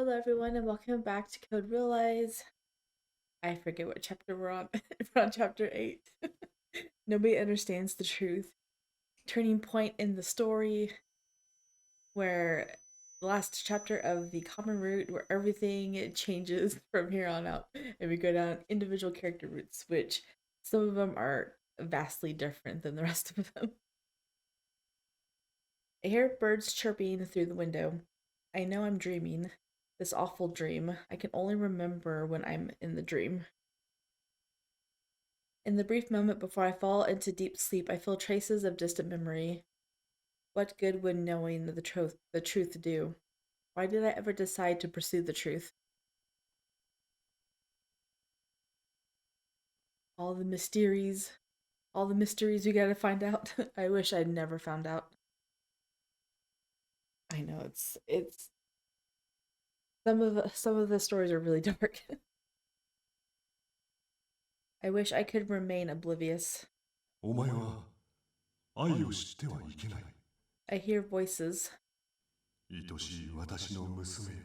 Hello, everyone, and welcome back to Code Realize. I forget what chapter we're on. We're on chapter 8. Nobody understands the truth. Turning point in the story where the last chapter of the common route where everything changes from here on out and we go down individual character routes, which some of them are vastly different than the rest of them. I hear birds chirping through the window. I know I'm dreaming. This awful dream. I can only remember when I'm in the dream. In the brief moment before I fall into deep sleep, I feel traces of distant memory. What good would knowing the truth do? Why did I ever decide to pursue the truth? All the mysteries, all the mysteries we gotta find out. I wish I'd never found out. I know it's some of the stories are really dark. I wish I could remain oblivious. お前は愛を知ってはいけない。I hear voices. 愛しい私の娘よ。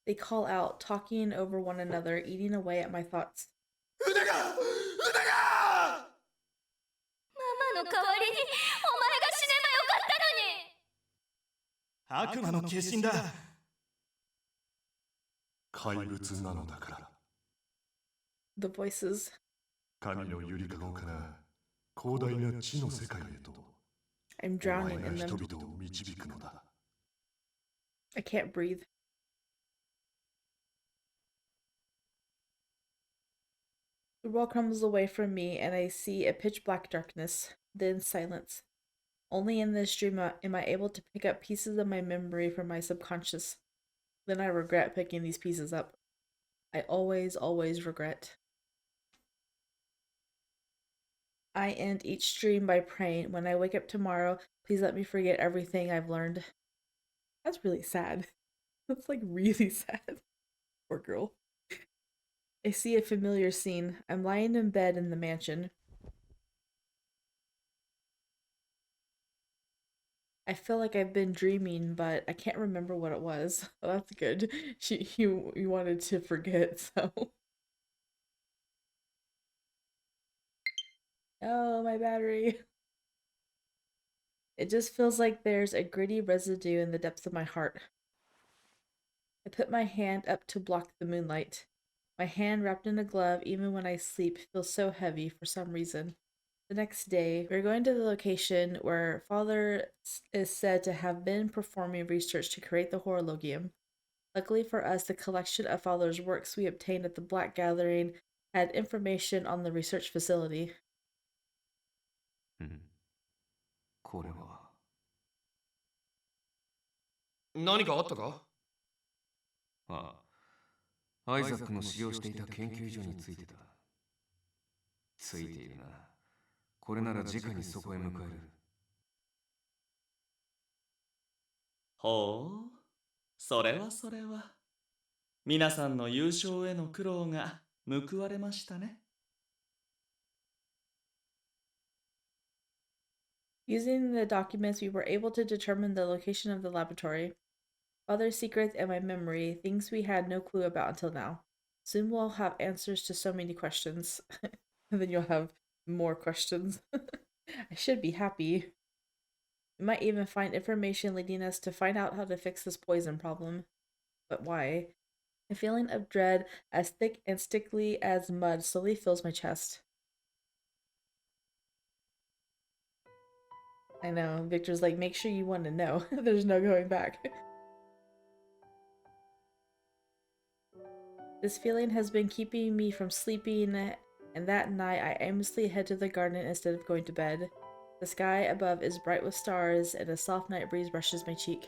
They call out, talking over one another, eating away at my thoughts. 腕が腕がママの代わりにお前が死ねばよかったのに。悪魔の化身だ。怪物なのだから。The voices. 神のゆりかごから広大な地の世界へと。I'm お前 drowning が in 人 them. 々を導くのだ。I can't breathe. The world crumbles away from me, and I see a pitch black darkness, then silence. Only in this dream am I able to pick up pieces of my memory from my subconscious. Then I regret picking these pieces up. I always regret. I end each dream by praying, when I wake up tomorrow, please let me forget everything I've learned. That's really sad. That's like really sad. Poor girl. I see a familiar scene. I'm lying in bed in the mansion. I feel like I've been dreaming, but I can't remember what it was. Oh, that's good. You wanted to forget, so. Oh, my battery. It just feels like there's a gritty residue in the depths of my heart. I put my hand up to block the moonlight. My hand wrapped in a glove, even when I sleep, feels so heavy for some reason. The next day, we're going to the location where Father is said to have been performing research to create the Horologium. Luckily for us, the collection of Father's works we obtained at the Black Gathering had information on the research facility. これは何かあったか？ああ、アイザックの使用していた研究所についてだ。ついているな。これなら直にそこへ向かえる。ほう、それはそれは。皆さんの優勝への苦労が報われましたね。Using the documents, we were able to determine the location of the laboratory. Father's secrets and my memory, things we had no clue about until now. Soon we'll have answers to so many questions. And then you'll have more questions. I should be happy. We might even find information leading us to find out how to fix this poison problem. But why? A feeling of dread as thick and sticky as mud slowly fills my chest. I know, Victor's like, make sure you want to know. There's no going back. This feeling has been keeping me from sleeping, and that night I aimlessly head to the garden instead of going to bed. The sky above is bright with stars, and a soft night breeze brushes my cheek.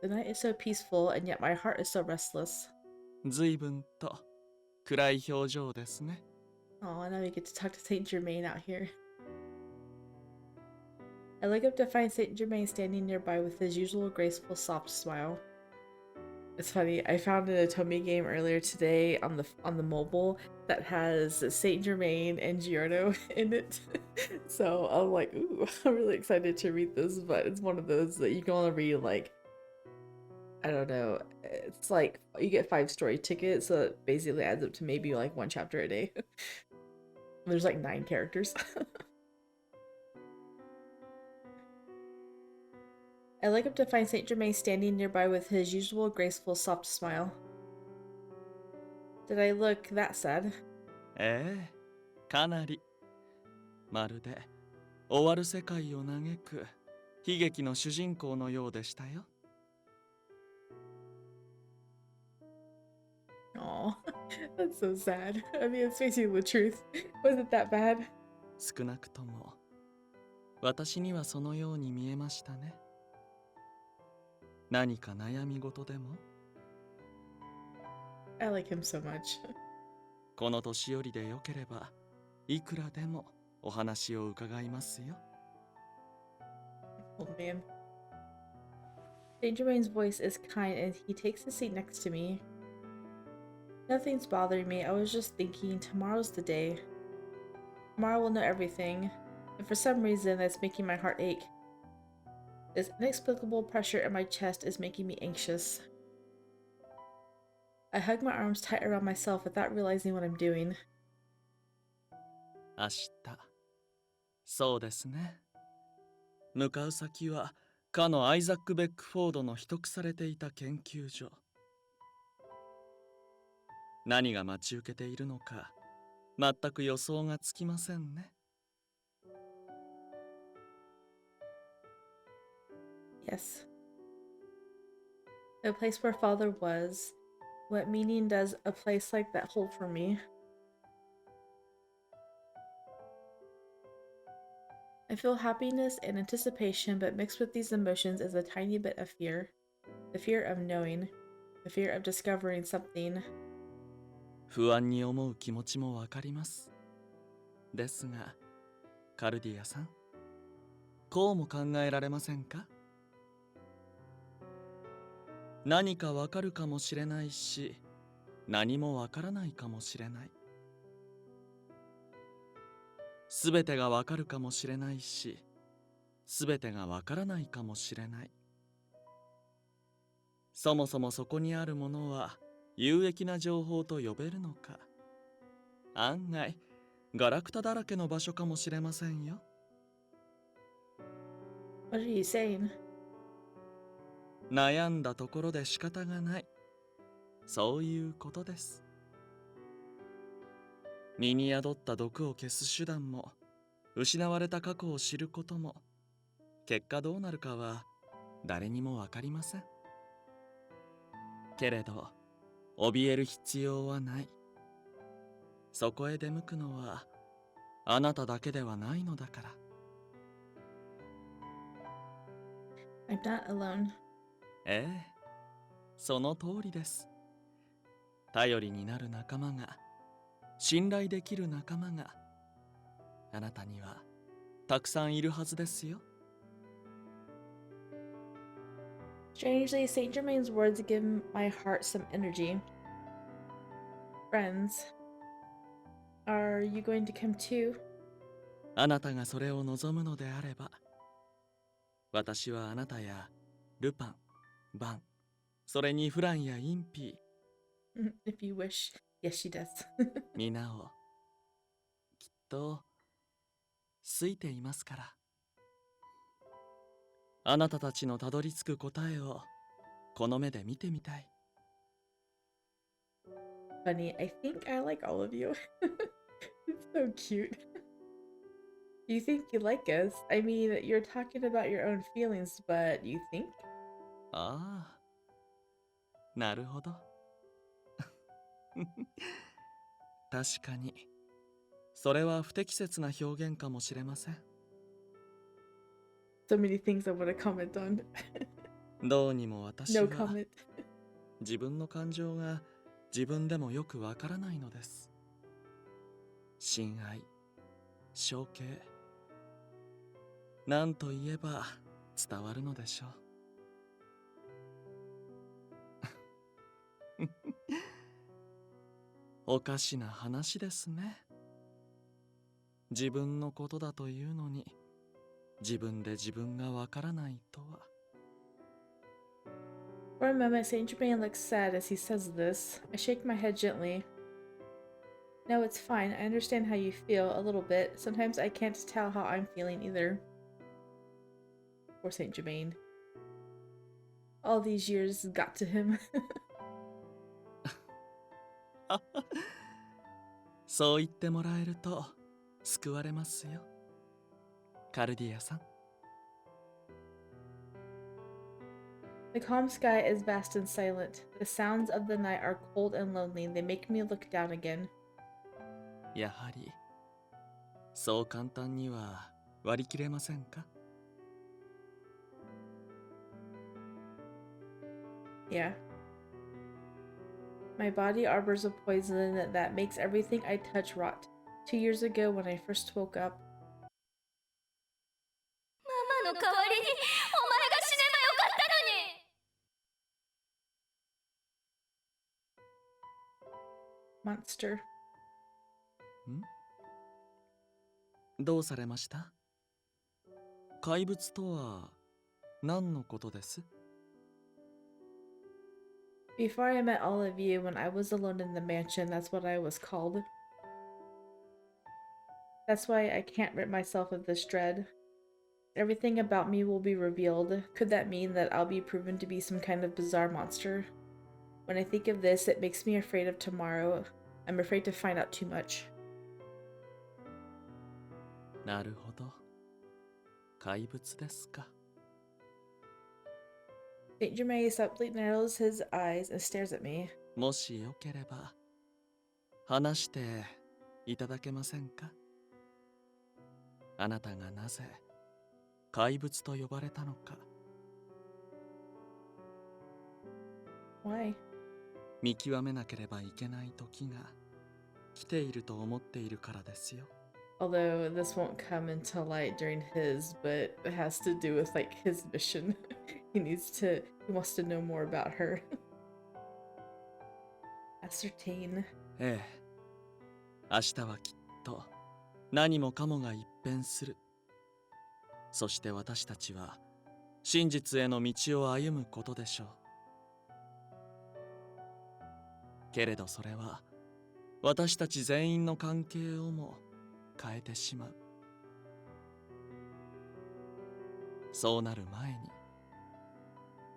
The night is so peaceful, and yet my heart is so restless. 随分と暗い表情ですね。Oh, now we get to talk to Saint Germain out here. I look up to find Saint Germain standing nearby with his usual graceful, soft smile. It's funny, I found an Otome game earlier today on the mobile that has Saint Germain and Giorno in it. So I'm like, ooh, I'm really excited to read this, but it's one of those that you can only read like, I don't know, it's like you get 5 story tickets, so it basically adds up to maybe like 1 chapter a day. There's like 9 characters. I look up to find Saint Germain standing nearby with his usual graceful, soft smile. Did I look that sad? ええ、かなり。まるで終わる世界を嘆く悲劇の主人公のようでしたよ。Aw, that's so sad. I mean, it's basically the truth. Was it that bad? 少なくとも私にはそのように見えましたね。何か悩み事でも？ I like him so much. この年寄りでよければいくらでもお話を伺いますよ。 Oh man. Saint Germain's voice is kind and he takes a seat next to me. Nothing's bothering me. I was just thinking tomorrow's the day. Tomorrow will know everything. And for some reason that's making my heart ache. This inexplicable pressure in my chest is making me anxious. I hug my arms tight around myself without realizing what I'm doing. 明日。そうですね。向かう先はかのアイザック・ベックフォードの秘匿されていた研究所。何が待ち受けているのか全く予想がつきませんね。 Yes. The place where father was. What meaning does a place like that hold for me? I feel happiness and anticipation, but mixed with these emotions is a tiny bit of fear. The fear of knowing. The fear of discovering something. 不安に思う気持ちもわかります。ですが、カルディアさん、こうも考えられませんか？何かわかるかもしれないし、何もわからないかもしれない。すべてがわかるかもしれないし、すべてがわからないかもしれない。そもそもそこにあるものは有益な情報と呼べるのか。案外、ガラクタだらけの場所かもしれませんよ。What are you saying? 悩んだところで仕方がない。そういうことです。身に宿った毒を消す手段も、失われた過去を知ることも、結果どうなるかは誰にもわかりません。けれど、怯える必要はない。そこへ出向くのは、あなただけではないのだから。I'm not alone. ええ、その通りです。頼りになる仲間が、信頼できる仲間が、あなたにはたくさんいるはずですよ。Strangely, Saint Germain's words give my heart some energy. Friends, are you going to come too? あなたがそれを望むのであれば、私はあなたやルパン、バン、それにフランやインピー、If you wish. Yes, she does. 皆をきっと好いていますから。あなたたちのたどり着く答えをこの目で見てみたい。Funny, I think I like all of you. It's so cute. You think you like us? I mean, you're talking about your own feelings, but you think? ああ、なるほど。確かに、それは不適切な表現かもしれません。So many things I want to comment on. どうにも私 No は comment. 自分の感情が自分でもよくわからないのです。親愛、承継、何と言えば伝わるのでしょう。おかしな話ですね。自分のことだというのに、自分で自分がわからないとは。For a moment, Saint Germain looks sad as he says this. I shake my head gently. No, it's fine. I understand how you feel a little bit. Sometimes I can't tell how I'm feeling either. Poor Saint Germain. All these years got to him. そう言ってもらえると救われますよ、カルディアさん。The calm sky is vast and silent. The sounds of the night are cold and lonely. They make me look down again. やはりそう簡単には割り切れませんか？ Yeah. My body arbors a poison that makes everything I touch rot. 2 years ago, when I first woke up, ママの代わりにお前が死ねばよかったのに。 monster. どうされました？怪物とは何のことです？ Before I met all of you, when I was alone in the mansion, that's what I was called. That's why I can't rid myself of this dread. Everything about me will be revealed. Could that mean that I'll be proven to be some kind of bizarre monster? When I think of this, it makes me afraid of tomorrow. I'm afraid to find out too much. なるほど。怪物ですか。Saint Germain subtly narrows his eyes and stares at me. もしよければ話していただけませんか？あなたがなぜ怪物と呼ばれたのか。 Why? 見極めなければいけない時が来ていると思っているからですよ。 Although this won't come into light during his, but it has to do with like his mission. he wants to know more about her. Ascertain. ええ、明日はきっと何もかもが一変する。そして私たちは真実への道を歩むことでしょう。けれどそれは私たち全員の関係をも変えてしまう。そうなる前に、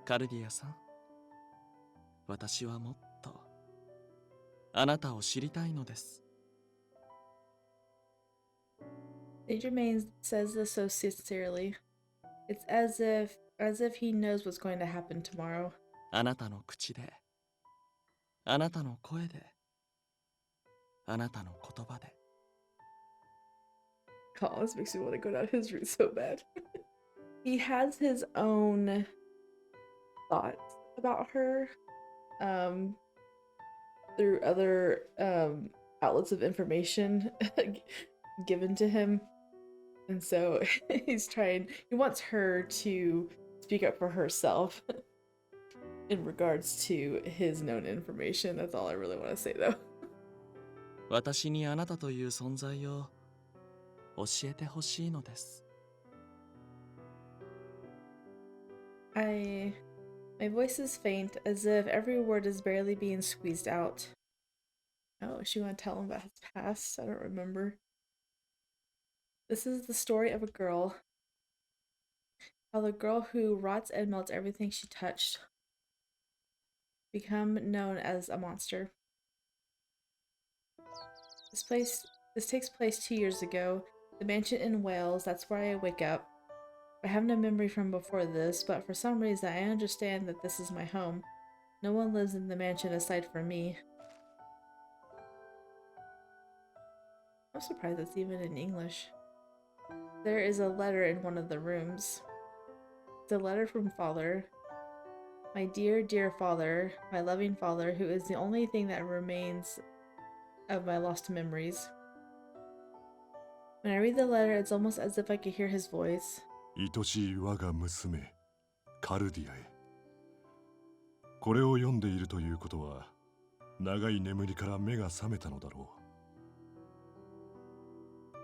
カルディアさん、私はもっとあなたを知りたいのです。Saint Germain says this so sincerely. It's as if he knows what's going to happen tomorrow. あなたの口で、あなたの声で、あなたの言葉で。God, this makes me want to go down his route so bad. He has his own thoughts about her, through other outlets of information given to him. And so he wants her to speak up for herself in regards to his known information. That's all I really want to say though. 私にあなたという存在を教えてほしいのです。 My voice is faint, as if every word is barely being squeezed out. Oh, she want to tell him about his past? I don't remember. This is the story of a girl. How the girl who rots and melts everything she touched become known as a monster. This takes place 2 years ago. The mansion in Wales, that's where I wake up. I have no memory from before this, but for some reason I understand that this is my home. No one lives in the mansion aside from me. I'm surprised it's even in English. There is a letter in one of the rooms. It's a letter from Father. My dear, dear father, my loving father, who is the only thing that remains of my lost memories. When I read the letter, it's almost as if I could hear his voice. 愛しい我が娘カルディアへ。これを読んでいるということは、長い眠りから目が覚めたのだろう。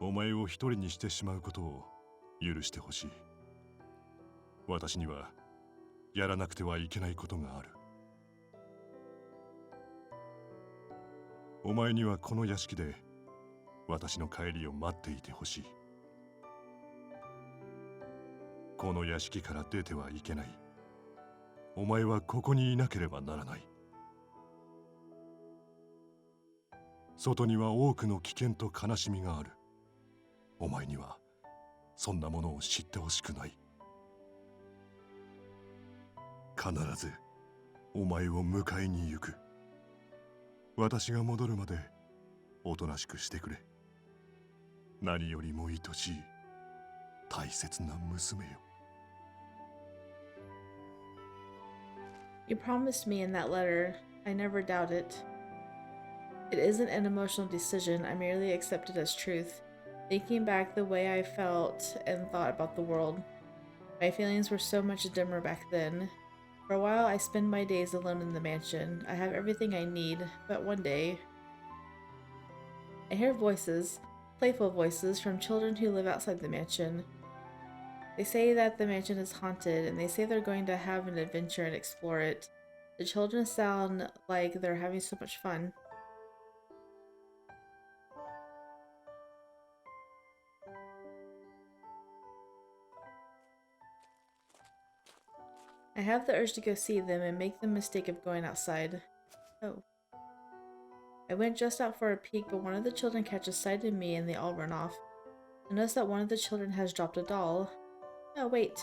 お前を一人にしてしまうことを許してほしい。私にはやらなくてはいけないことがある。お前にはこの屋敷で私の帰りを待っていてほしい。この屋敷から出てはいけない。お前はここにいなければならない。外には多くの危険と悲しみがある。お前にはそんなものを知ってほしくない。必ずお前を迎えに行く。私が戻るまでおとなしくしてくれ。何よりも愛しい大切な娘よ。You promised me in that letter. I never doubt it. It isn't an emotional decision, I merely accept it as truth. Thinking back the way I felt and thought about the world, my feelings were so much dimmer back then. For a while, I spend my days alone in the mansion. I have everything I need, but one day, I hear voices, playful voices from children who live outside the mansion. They say that the mansion is haunted, and they say they're going to have an adventure and explore it. The children sound like they're having so much fun. I have the urge to go see them and make the mistake of going outside. Oh. I went just out for a peek, but one of the children catches sight of me and they all run off. I notice that one of the children has dropped a doll. Oh, wait.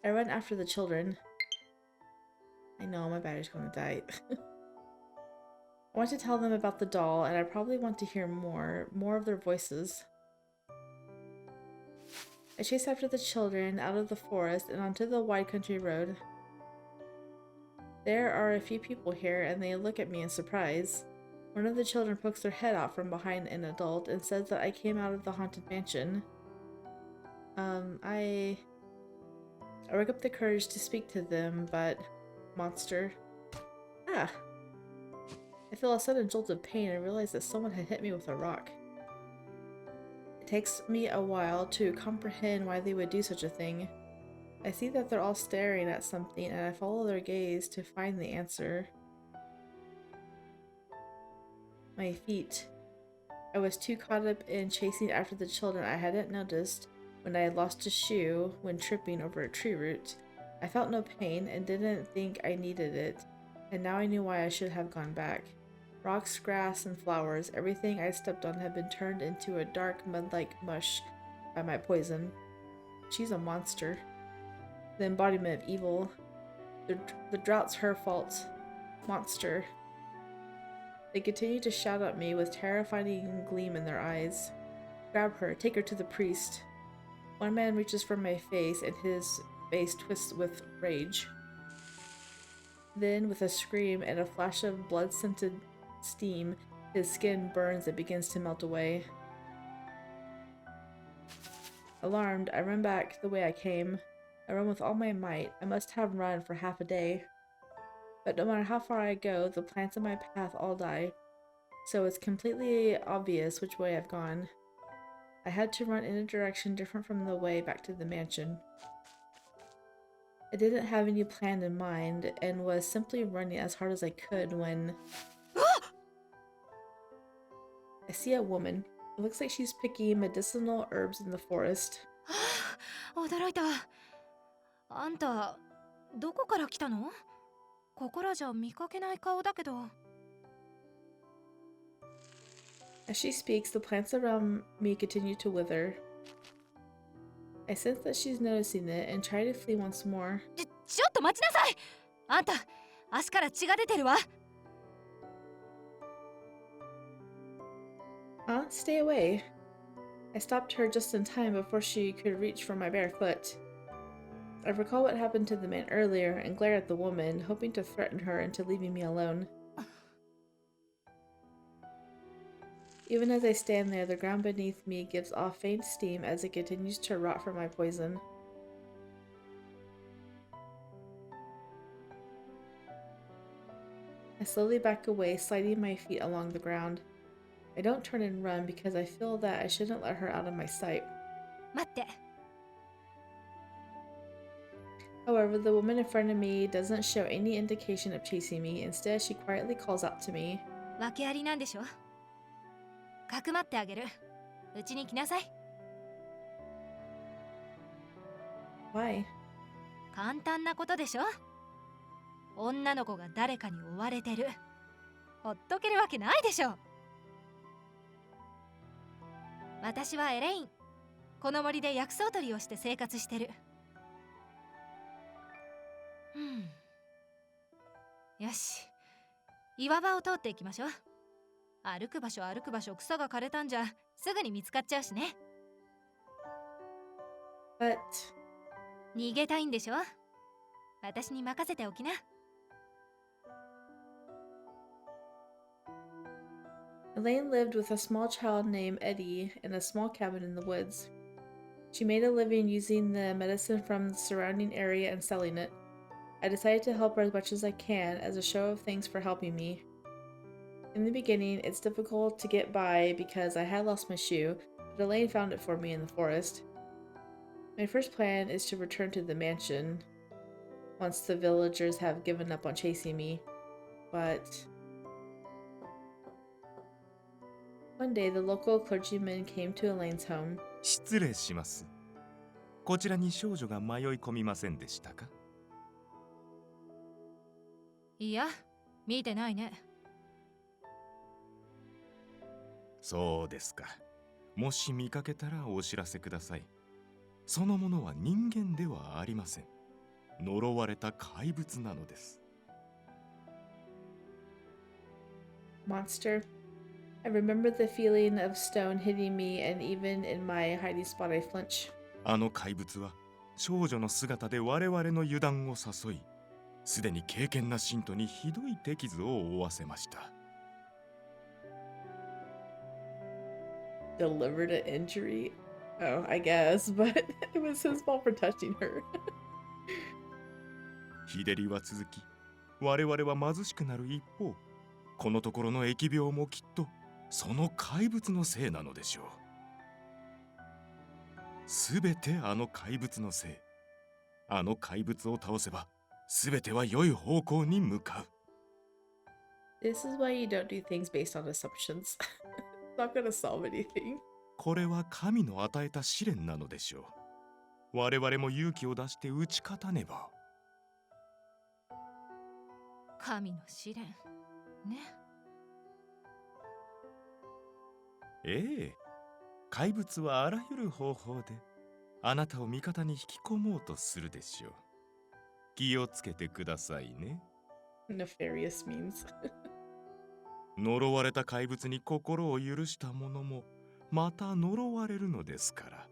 I run after the children. I know, my battery's gonna die. I want to tell them about the doll, and I probably want to hear more of their voices. I chase after the children out of the forest and onto the wide country road. There are a few people here, and they look at me in surprise. One of the children pokes their head out from behind an adult and says that I came out of the haunted mansion. I work up the courage to speak to them, but... Monster. Ah! I feel a sudden jolt of pain and realize that someone had hit me with a rock. It takes me a while to comprehend why they would do such a thing. I see that they're all staring at something, and I follow their gaze to find the answer. My feet. I was too caught up in chasing after the children I hadn't noticed when I had lost a shoe when tripping over a tree root. I felt no pain and didn't think I needed it, and now I knew why I should have gone back. Rocks, grass, and flowers, everything I stepped on had been turned into a dark mud-like mush by my poison. She's a monster. The embodiment of evil. The drought's her fault. Monster. They continue to shout at me with terrifying gleam in their eyes. Grab her, take her to the priest. One man reaches for my face and his face twists with rage. Then, with a scream and a flash of blood-scented steam, his skin burns and begins to melt away. Alarmed, I run back the way I came. I run with all my might. I must have run for half a day. But no matter how far I go, the plants in my path all die, so it's completely obvious which way I've gone. I had to run in a direction different from the way back to the mansion. I didn't have any plan in mind, and was simply running as hard as I could when... I see a woman. It looks like she's picking medicinal herbs in the forest. 驚いた。あんた、どこから来たの？ここらじゃ見かけない顔だけど。As she speaks, the plants around me continue to wither. I sense that she's noticing it and try to flee once more. ちょっと待ちなさい！あんた、足から血が出てるわ。Huh? Stay away. I stopped her just in time before she could reach for my bare foot. I recall what happened to the man earlier and glare at the woman, hoping to threaten her into leaving me alone. Even as I stand there, the ground beneath me gives off faint steam as it continues to rot from my poison. I slowly back away, sliding my feet along the ground. I don't turn and run because I feel that I shouldn't let her out of my sight. 待って。 However, the woman in front of me doesn't show any indication of chasing me. Instead, she quietly calls out to me. 訳ありなんでしょ。かくまってあげる。うちに来なさい。 Why? 簡単なことでしょ。女の子が誰かに追われてる。ほっとけるわけないでしょ。私はエレイン。この森で薬草取りをして生活してる。よし、岩場を通っていきましょう。歩く場所草が枯れたんじゃすぐに見つかっちゃうしね。 But 逃げたいんでしょ。私に任せておきな。 Elaine lived with a small child named Eddie in a small cabin in the woods. She made a living using the medicine from the surrounding area and selling it. I decided to help her as much as I can as a show of thanks for helping me. In the beginning, it's difficult to get by because I had lost my shoe, but Elaine found it for me in the forest. My first plan is to return to the mansion once the villagers have given up on chasing me, but one day the local clergyman came to Elaine's home. 失礼します。こちらに少女が迷い込みませんでしたか？いや、見てないね。そうですか。もし見かけたらお知らせください。そのものは人間ではありません。呪われた怪物なのです。Monster. I remember the feeling of stone hitting me, and even in my hiding spot I flinch. あの怪物は少女の姿で我々の油断を誘い、すでに敬虔な信徒にひどい手傷を負わせました。Delivered an injury? Oh, I guess, but it was his fault for touching her. 日照りは続き、我々は貧しくなる一方、このところの疫病もきっとその怪物のせいなのでしょう。すべてあの怪物のせい。あの怪物を倒せば、すべては良い方向に向かう。This is why you don't do things based on assumptions. It's not gonna solve anything. これは神の与えた試練なのでしょう。我々も勇気を出して打ち勝たねば。神の試練ね。ええ、怪物はあらゆる方法であなたを味方に引き込もうとするでしょう。気をつけてくださいね。Nefarious means. 呪われた怪物に心を許した者もまた呪われるのですから。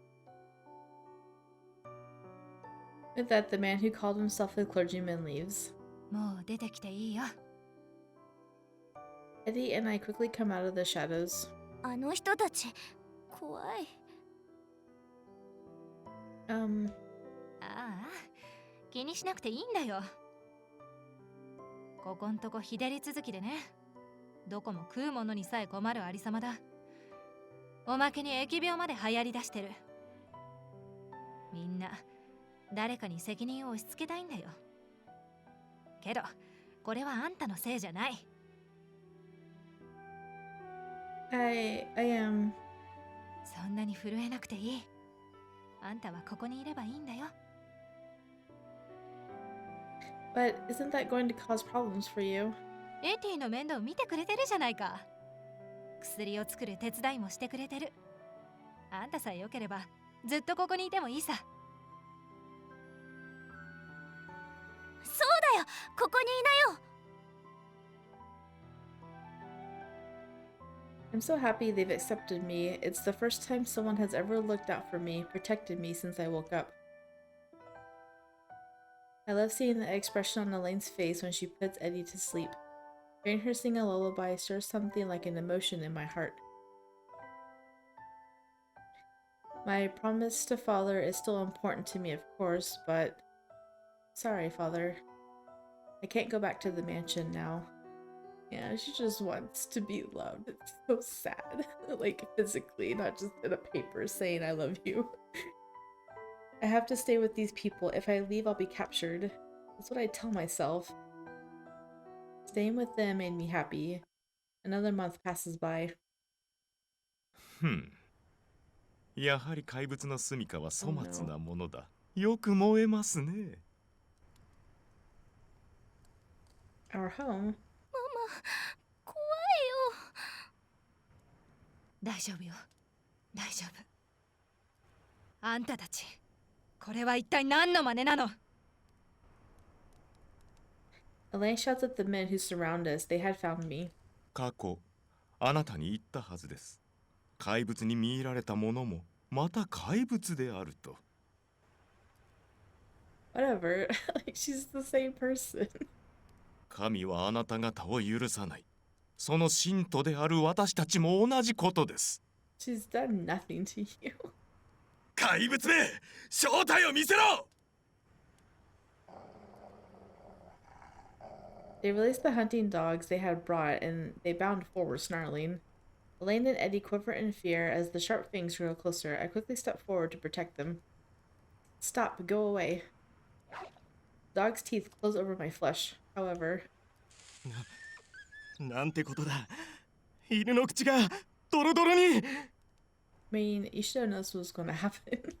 With that, the man who called himself a clergyman leaves. もう出てきていいよ。 Eddie and I quickly come out of the shadows. あの人たち怖い。ああ、気にしなくていいんだよ。ここんとこ日照り続きでね。どこも食うものにさえ困るありさまだ。おまけに疫病まで流行りだしてる。みんな誰かに責任を押し付けたいんだよ。けどこれはあんたのせいじゃない。I am. そんなに震えなくていい。あんたはここにいればいいんだよ。But isn't that going to cause problems for you? エティの面倒見てくれてるじゃないか。薬を作る手伝いもしてくれてる。あんたさえ良ければずっとここにいてもいいさ。そうだよ、ここにいなよ。I'm so happy they've accepted me. It's the first time someone has ever looked out for me, protected me since I woke up. I love seeing the expression on Elaine's face when she puts Eddie to sleep. Hearing her sing a lullaby stirs something like an emotion in my heart. My promise to Father is still important to me, of course, but... Sorry, Father. I can't go back to the mansion now. Yeah, she just wants to be loved. It's so sad. Like physically, not just in a paper saying I love you. I have to stay with these people. If I leave, I'll be captured. That's what I tell myself. Staying with them made me happy. Another month passes by. ふん。やはり怪物の住処は粗 Oh 末 no. なものだ。よく燃えますね。Our home? 怖いよ。大丈夫よ。大丈夫。あんたたち、これは一体何の真似なの？ Elaine shouts at the men who surround us. They had found me. 過去、あなたに言ったはずです。怪物に見入られたものも、また怪物であると。Whatever. Like, she's the same person. 神はあなた方を許さない。その信徒である私たちも同じことです。She's done nothing to you. 怪物め、正体を見せろ！ They released the hunting dogs they had brought, and they bounded forward, snarling. Elaine and Eddie quiver in fear as the sharp fangs grow closer. I quickly step forward to protect them. Stop, go away. The dog's teeth close over my flesh. However, なんてことだ。犬の口がドロドロに。I mean, you should have known this was going to happen.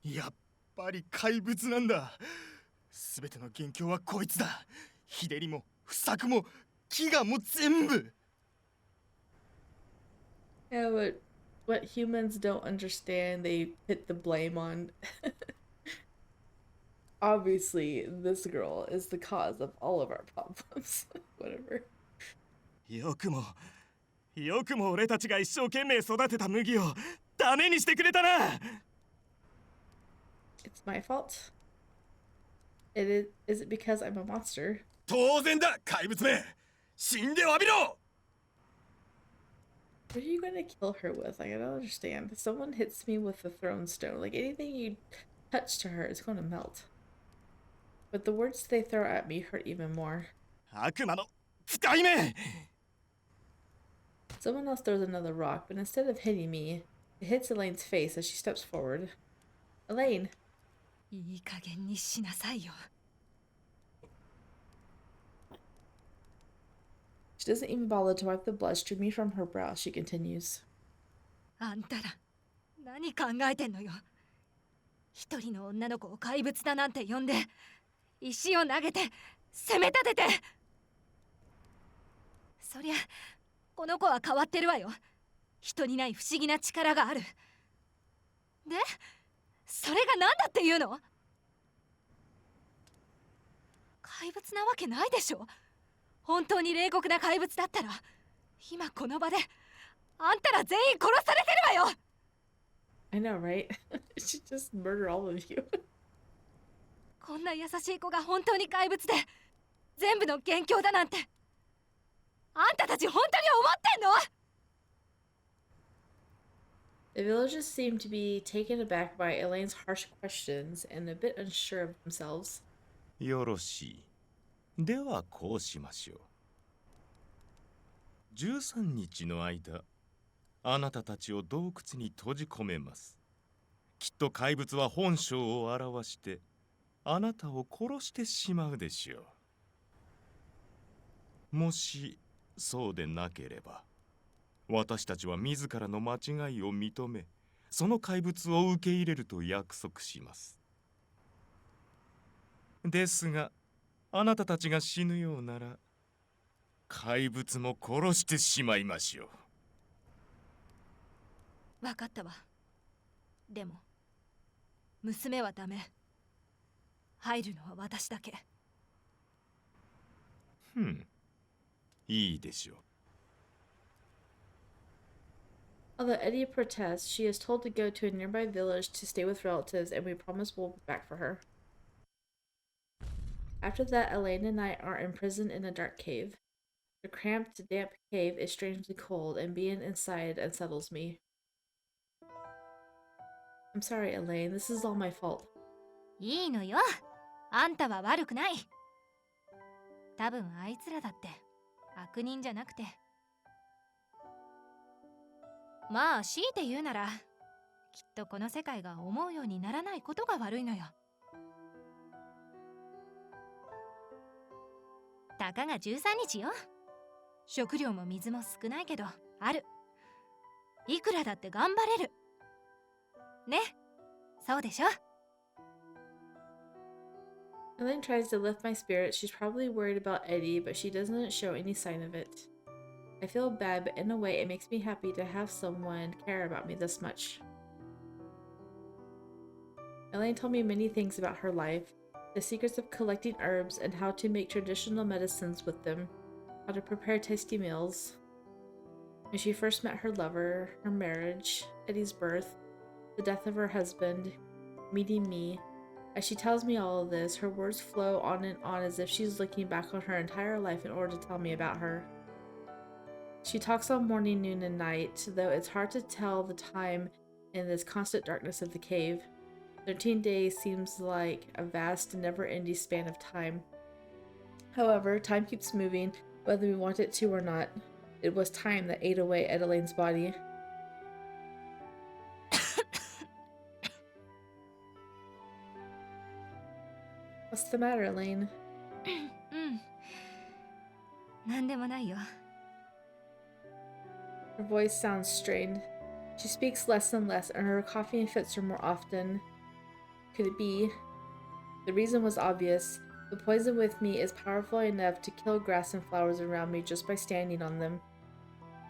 やっぱり怪物なんだ。すべての元凶はこいつだ。日照りも不作も飢餓も全部。Yeah, but what humans don't understand, they put the blame on. Obviously, this girl is the cause of all of our problems. Whatever. よくも俺たちが一生懸命育てた麦をダメにしてくれたな。It's my fault. Is it because I'm a monster? 当然だ、怪物め。死んで詫びろ。 What are you gonna kill her with? Like, I don't understand. If someone hits me with a thrown stone, like anything you touch to her is gonna melt. But the words they throw at me hurt even more. 悪魔の使い目。 Someone else throws another rock, but instead of hitting me, it hits Elaine's face as she steps forward. Elaine! いい加減にしなさいよ。She doesn't even bother to wipe the blood streaming from her brow. She continues. あんたら、何考えてんのよ。一人の女の子を怪物だなんて呼んで、石を投げて、攻め立てて。そりゃ、この子は変わってるわよ。人にない不思議な力がある。で、それが何だっていうの？怪物なわけないでしょ。本当に冷酷な怪物だったら、今この場で、あんたら全員殺されてるわよ。I know, right? She just murdered all of you. こんな優しい子が本当に怪物で、全部の元凶だなんて。あんたたち本当に思ってんの？ The villagers seem to be taken aback by Elaine's harsh questions and a bit unsure of themselves. よろしい。ではこうしましょう。13日の間、あなたたちを洞窟に閉じ込めます。きっと怪物は本性を表して、あなたを殺してしまうでしょう。もしそうでなければ、私たちは自らの間違いを認め、その怪物を受け入れると約束します。ですが、あなたたちが死ぬようなら、怪物も殺してしまいましょう。わかったわ。でも、娘はダメ。入るのは私だけ。いいでしょう。Although Eddie protests, she is told to go to a nearby village to stay with relatives, and we promise we'll be back for her. After that, Elaine and I are imprisoned in a dark cave. The cramped, damp cave is strangely cold, and being inside unsettles me. I'm sorry, Elaine. This is all my fault. いいのよ。あんたは悪くない。多分あいつらだって悪人じゃなくて。まあ強いて言うなら、きっとこの世界が思うようにならないことが悪いのよ。たかが13日よ。食料も水も少ないけどある。いくらだって頑張れるね。そうでしょ。 Elaine tries to lift my spirits. She's probably worried about Eddie, but she doesn't show any sign of it. I feel bad, but in a way it makes me happy to have someone care about me this much. Elaine told me many things about her life, the secrets of collecting herbs and how to make traditional medicines with them, how to prepare tasty meals. When she first met her lover, her marriage, Eddie's birth, the death of her husband, meeting me. As she tells me all of this, her words flow on and on as if she's looking back on her entire life in order to tell me about her. She talks all morning, noon, and night, though it's hard to tell the time in this constant darkness of the cave. 13 days seems like a vast, never-ending span of time. However, time keeps moving, whether we want it to or not. It was time that ate away at Elaine's body. What's the matter, Elaine? なんでもないよ。 Her voice sounds strained. She speaks less and less, and her coughing fits are more often. Could it be? The reason was obvious. The poison with me is powerful enough to kill grass and flowers around me just by standing on them.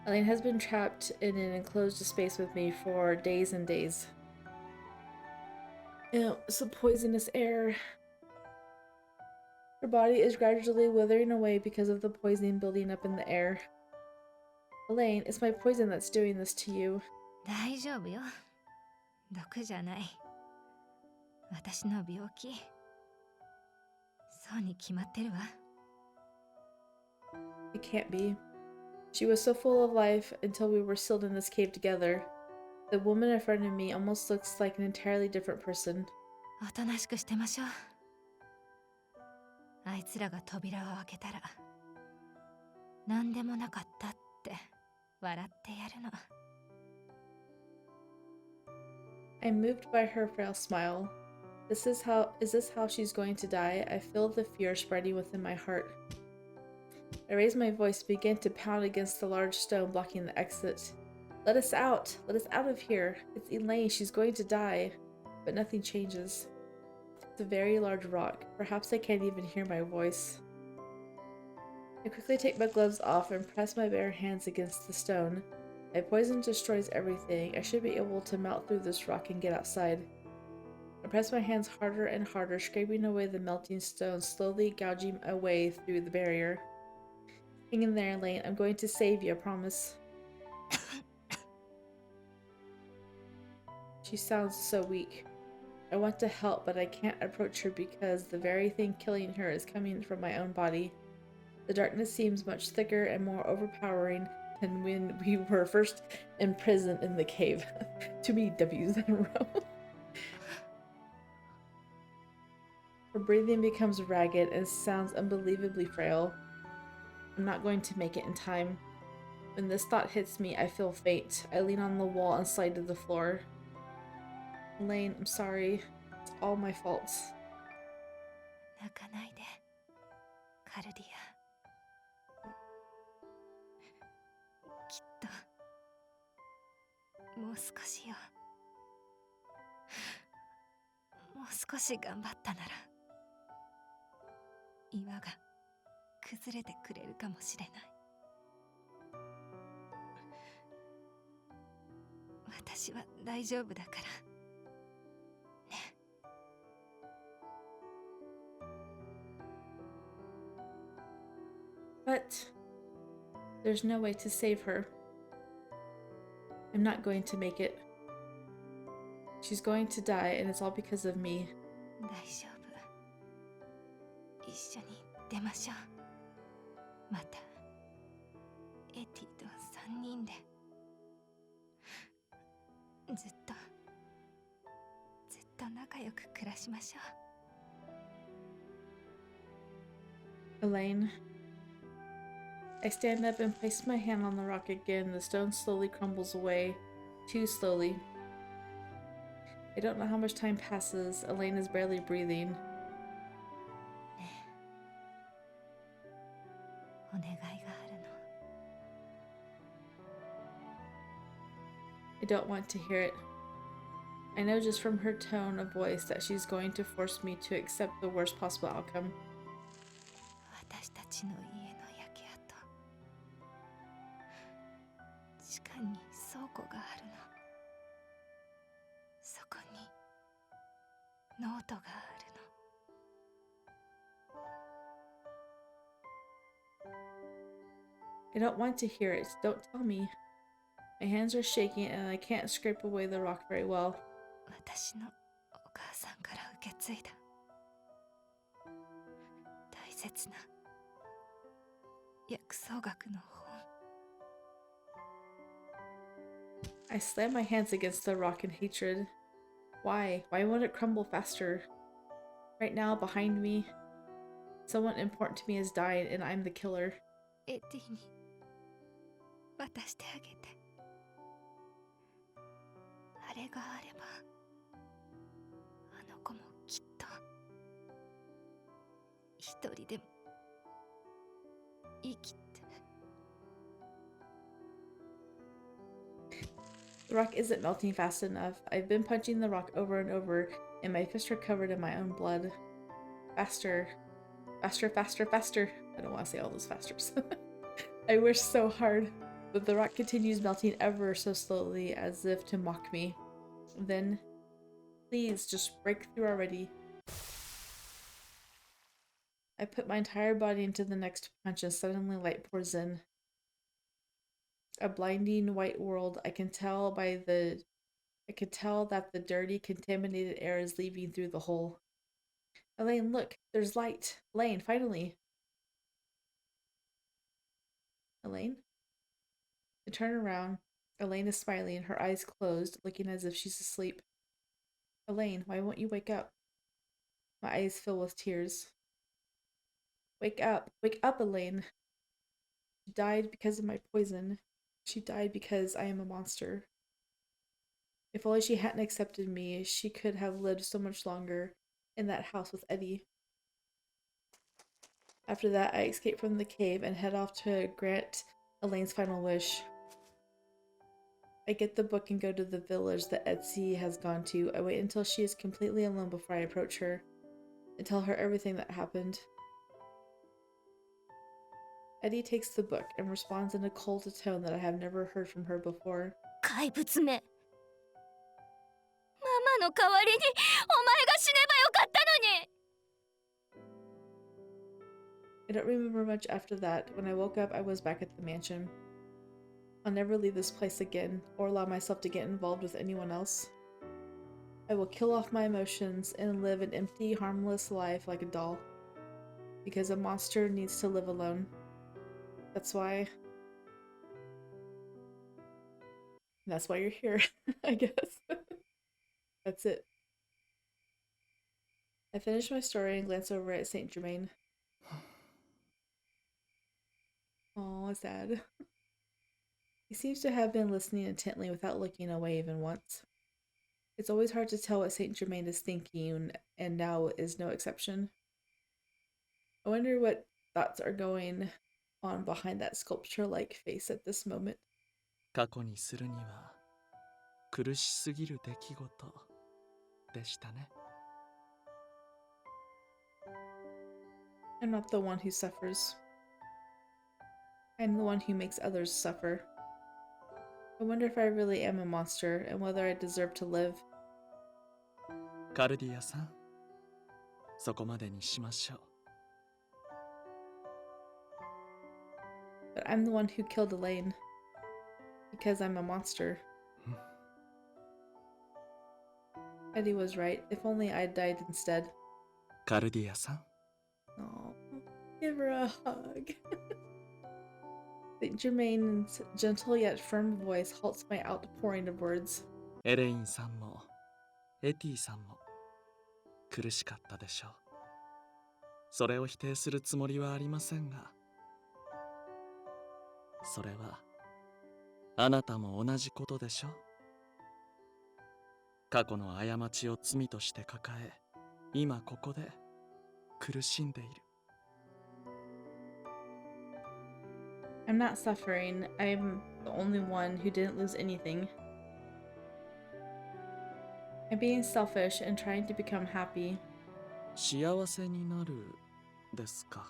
Elaine has been trapped in an enclosed space with me for days and days. Ew, it's the poisonous air. Her body is gradually withering away because of the poison building up in the air. Elaine, it's my poison that's doing this to you. 大丈夫よ。毒じゃない。私の病気。そうに決まってるわ。It can't be. She was so full of life until we were sealed in this cave together. The woman in front of me almost looks like an entirely different person. おとなしくしてましょう。あいつらが扉を開けたら、何でもなかったって笑ってやるの。I'm moved by her frail smile. Is this how she's going to die? I feel the fear spreading within my heart. I raise my voice and begin to pound against the large stone blocking the exit. Let us out! Let us out of here! It's Elaine, she's going to die. But nothing changes. It's a very large rock. Perhaps I can't even hear my voice. I quickly take my gloves off and press my bare hands against the stone. My poison destroys everything. I should be able to melt through this rock and get outside. I press my hands harder and harder, scraping away the melting stone, slowly gouging a way through the barrier. Hang in there, Elaine. I'm going to save you, I promise. She sounds so weak. I want to help, but I can't approach her because the very thing killing her is coming from my own body. The darkness seems much thicker and more overpowering than when we were first imprisoned in the cave. Too many W's in a row. Her breathing becomes ragged and sounds unbelievably frail. I'm not going to make it in time. When this thought hits me, I feel faint. I lean on the wall and slide to the floor. Elaine, I'm sorry. It's all my fault. 泣かないで、カルディア。きっともう少しよ。もう少し頑張ったなら岩が崩れてくれるかもしれない。私は大丈夫だからね。But there's no way to save her. I'm not going to make it. She's going to die, and it's all because of me. 大丈夫。一緒に出ましょう。またエティと3人でずっと仲良く暮らしましょう。 Elaine, I stand up and place my hand on the rock again. The stone slowly crumbles away. Too slowly. I don't know how much time passes. Elaine is barely breathing. お願いがあるの。 I don't want to hear it. I know just from her tone of voice that she's going to force me to accept the worst possible outcome. 私たちの家の焼け跡。地下に倉庫があるの。そこにノートがあるの。 I don't want to hear it. Don't tell me. My hands are shaking and I can't scrape away the rock very well. 私のお母さんから受け継いだ大切な薬草学の本。 I slam my hands against the rock in hatred. Why? Why won't it crumble faster? Right now, behind me, someone important to me has died and I'm the killer. エディに渡してあげて。あれがあればあの子もきっと一人でも生きて。 The rock isn't melting fast enough. I've been punching the rock over and over, and my fists are covered in my own blood. Faster. Faster, faster, faster. I don't want to say all those fasters. I wish so hard. But the rock continues melting ever so slowly, as if to mock me. Then, please, just break through already. I put my entire body into the next punch and suddenly light pours in. A blinding white world. I can tell that the dirty, contaminated air is leaving through the hole. Elaine, look, there's light. Elaine, finally. Elaine? I turn around. Elaine is smiling, her eyes closed, looking as if she's asleep. Elaine, why won't you wake up? My eyes fill with tears. Wake up, Elaine. She died because of my poison. She died because I am a monster. If only she hadn't accepted me, she could have lived so much longer in that house with Eddie. After that, I escape from the cave and head off to grant Elaine's final wish. I get the book and go to the village that Etsy has gone to. I wait until she is completely alone before I approach her and tell her everything that happened. Eddie takes the book and responds in a cold tone that I have never heard from her before. 怪物め。ママの代わりにお前が死ねばよかったのに。 I don't remember much after that. When I woke up, I was back at the mansion. I'll never leave this place again, or allow myself to get involved with anyone else. I will kill off my emotions and live an empty, harmless life like a doll. Because a monster needs to live alone. That's why you're here, I guess. That's it. I finish my story and glance over at Saint Germain. Oh, sad. He seems to have been listening intently without looking away even once. It's always hard to tell what Saint Germain is thinking, and now is no exception. I wonder what thoughts are going on behind that sculpture-like face at this moment. 過去にするには苦しすぎる出来事でしたね。 I'm not the one who suffers. I'm the one who makes others suffer. I wonder if I really am a monster and whether I deserve to live. カルディアさん、そこまでにしましょう。 But I'm the one who killed Elaine. Because I'm a monster. Eddie was right. If only I'd died instead. カルディアさん、 Oh, give her a hug. Saint Germain's gentle yet firm voice halts my outpouring of words. エレインさんもエティさんも苦しかったでしょう。それを否定するつもりはありませんが、それはあなたも同じことでしょ。過去の過ちを罪として抱え、今ここで苦しんでいる。I'm not suffering. I'm the only one who didn't lose anything. I'm being selfish and trying to become happy. 幸せになるですか。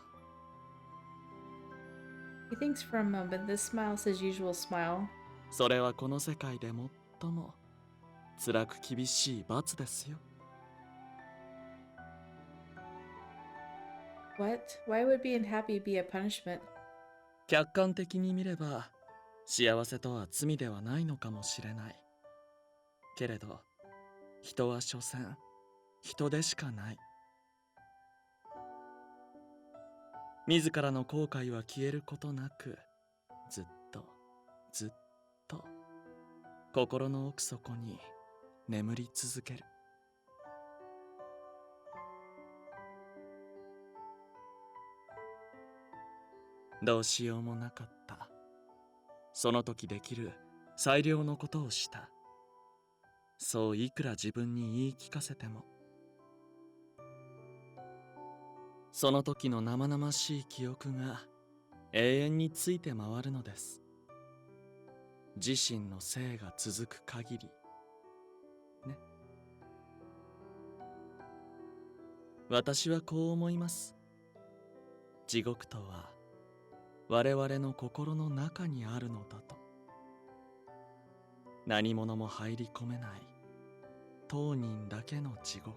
He thinks for a moment, then smiles his usual smile. それはこの世界で最も辛く厳しい罰ですよ。What? Why would being happy be a punishment? 客観的に見れば幸せとは罪ではないのかもしれない。けれど人は所詮人でしかない。自らの後悔は消えることなく、ずっとずっと心の奥底に眠り続ける。どうしようもなかった。その時できる最良のことをした。そういくら自分に言い聞かせても。その時の生々しい記憶が永遠について回るのです。自身の生が続く限りね。私はこう思います。地獄とは我々の心の中にあるのだと。何者も入り込めない当人だけの地獄。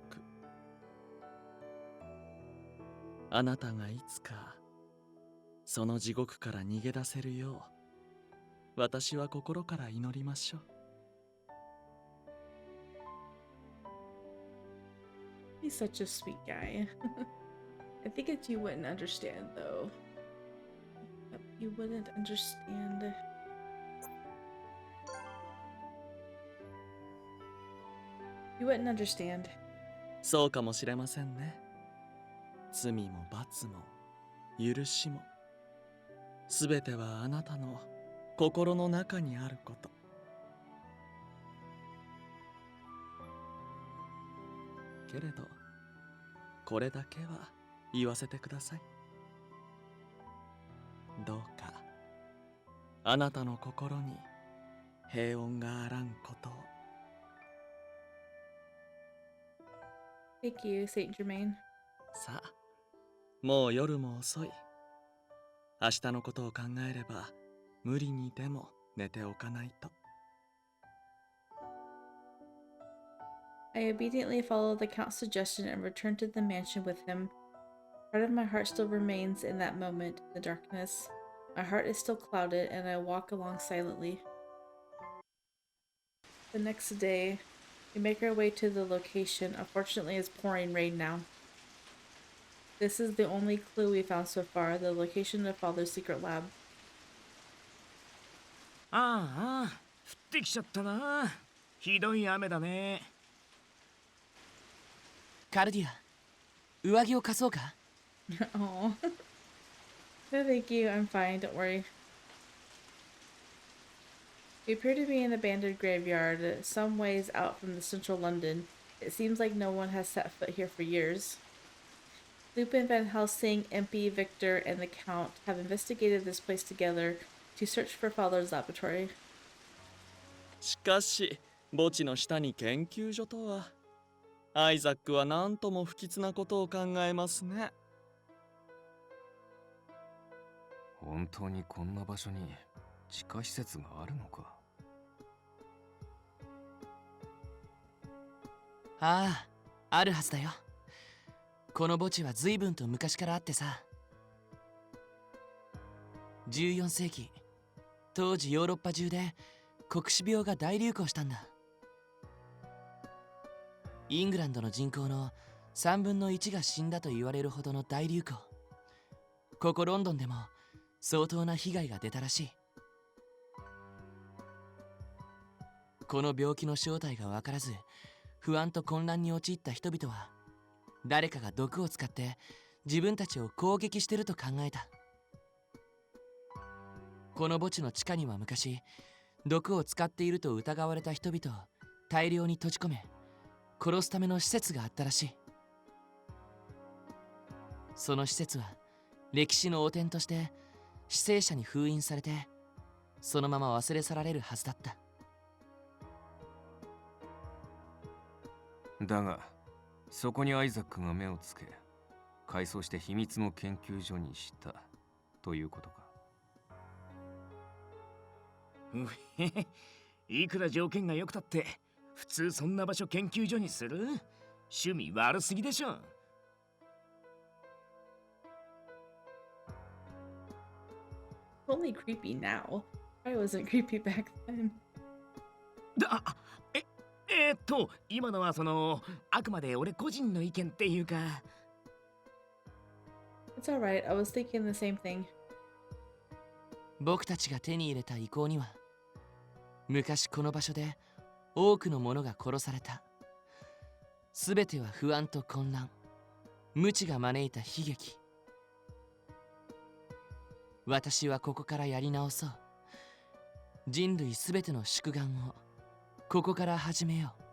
あなたがいつかその地獄から逃げ出せるよう、私は心から祈りましょう。He's such a sweet guy. I think it's you wouldn't understand, though. You wouldn't understand. You wouldn't understand. そうかもしれませんね。罪も罰も許しも、すべてはあなたの心の中にあること。けれどこれだけは言わせてください。どうかあなたの心に平穏があらんことを。Thank you, Saint Germain. さあ、もう夜も遅い。明日のことを考えれば無理にでも寝ておかないと。I obediently followed the Count's suggestion and returned to the mansion with him. Part of my heart still remains in that moment, in the darkness. My heart is still clouded, and I walk along silently. The next day, we make our way to the location. Unfortunately, it's pouring rain now. This is the only clue we found so far, the location of Father's secret lab. ああ、降ってきちゃったな。ひどい雨だね。カルディア、上着を貸そうか？ Oh. No, thank you. I'm fine. Don't worry. We appear to be in an abandoned graveyard, some ways out from the central London. It seems like no one has set foot here for years. Lupin, Van Helsing, Impey, Victor, and the Count have investigated this place together to search for Father's laboratory. しかし墓地の下に研究所とは、アイザックは何とも不吉なことを考えますね。本当にこんな場所に地下施設があるのか。ああ、あるはずだよ。この墓地は随分と昔からあってさ。14世紀、当時ヨーロッパ中で黒死病が大流行したんだ。イングランドの人口の3分の1が死んだと言われるほどの大流行。ここロンドンでも相当な被害が出たらしい。この病気の正体が分からず不安と混乱に陥った人々は、誰かが毒を使って自分たちを攻撃してると考えた。この墓地の地下には昔毒を使っていると疑われた人々を大量に閉じ込め殺すための施設があったらしい。その施設は歴史の汚点として死生者に封印されてそのまま忘れ去られるはずだった。だがそこにアイザックが目をつけ改装して秘密の研究所にしたということか。うへへ、いくら条件が良くたって普通そんな場所研究所にする？趣味悪すぎでしょ。Only creepy now. I wasn't creepy back then. 今のはあくまで俺個人の意見っていうか。It's alright, I was thinking the same thing. 僕たちが手に入れた遺構には昔この場所で多くの者が殺された。すべては不安と混乱、無知が招いた悲劇。私はここからやり直そう。人類すべての祝願をここから始めよう。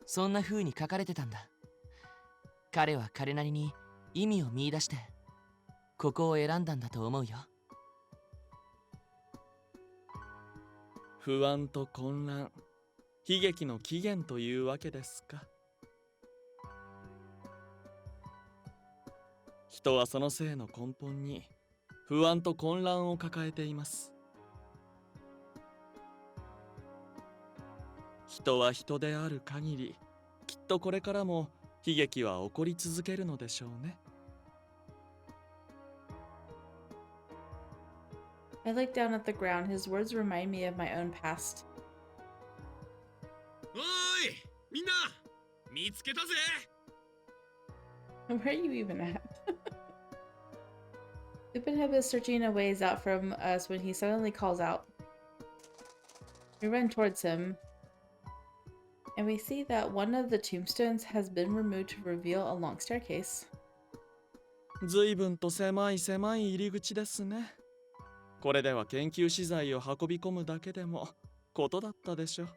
そんな風に書かれてたんだ。彼は彼なりに意味を見出してここを選んだんだと思うよ。不安と混乱、悲劇の起源というわけですか。人はその性の根本に不安と混乱を抱えています。人は人である限り、きっとこれからも悲劇は起こり続けるのでしょうね。I looked down at the ground. His words remind me of my own past. おーい、みんな見つけたぜ。Where are you even at? Lupin had been searching a ways out from us when he suddenly calls out. We run towards him, and we see that one of the tombstones has been removed to reveal a long staircase. 随分と狭い入り口ですね。これでは研究資材を運び込むだけでもことだったでしょう。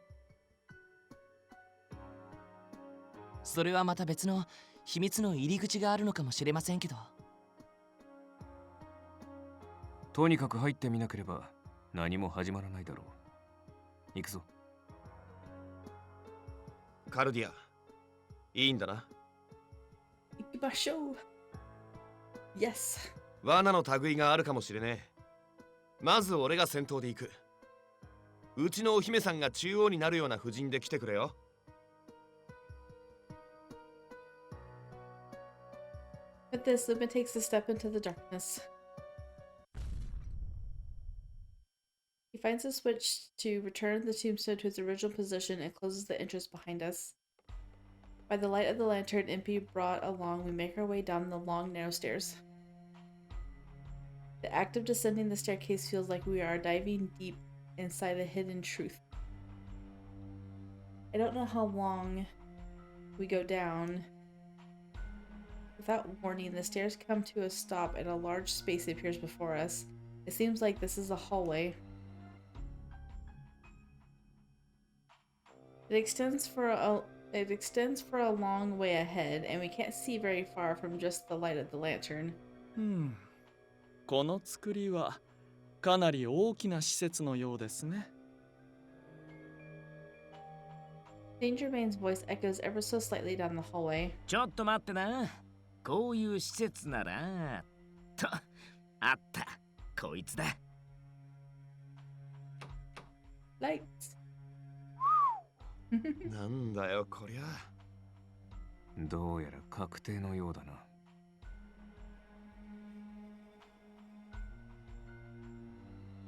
それはまた別の秘密の入り口があるのかもしれませんけど。とにかく入ってみなければ何も始まらないだろう。行くぞ。カルディア、いいんだな。行きましょう。Yes. 罠の類があるかもしれねえ。まず俺が先頭で行く。うちのお姫さんが中央になるような布陣で来てくれよ。With this, Lupin takes a step into the darkness. He finds a switch to return the tombstone to its original position and closes the entrance behind us. By the light of the lantern Impey brought along, we make our way down the long, narrow stairs. The act of descending the staircase feels like we are diving deep inside a hidden truth. I don't know how long we go down. Without warning, the stairs come to a stop and a large space appears before us. It seems like this is a hallway. It extends for a long way ahead, and we can't see very far from just the light of the lantern. この作りはかなり大きな施設のようですね。Germain's voice echoes ever so slightly down the hallway. ちょっと待ってな。こういう施設ならとあった。こいつだ。Lights. なんだよこりゃ。どうやら確定のようだな。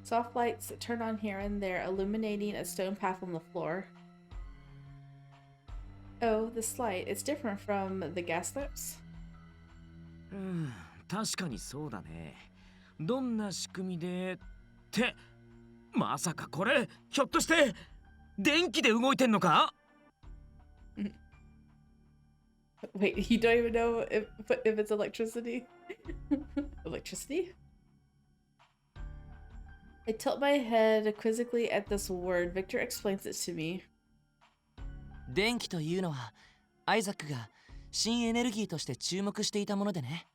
Soft lights turn on here and there, illuminating a stone path on the floor. Oh, this light. It's different from the gas lamps. 確かにそうだね。どんな仕組みでってまさかこれひょっとして電気で動いてんのか？ Wait, you don't even know if it's electricity? Electricity? I tilt my head quizzically at this word. Victor explains it to me. 電気というのはアイザックが新エネルギーとして注目していたものでね。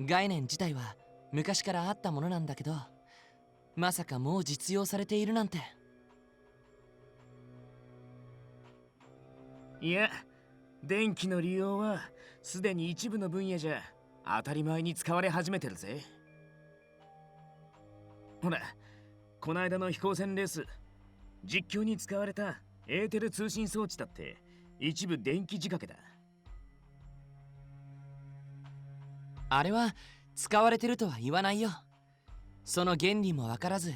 概念自体は昔からあったものなんだけど、まさかもう実用されているなんて。いや、電気の利用はすでに一部の分野じゃ当たり前に使われ始めてるぜ。ほら、この間の飛行船レース、実況に使われたエーテル通信装置だって一部電気仕掛けだ。あれは使われてるとは言わないよ。その原理もわからず、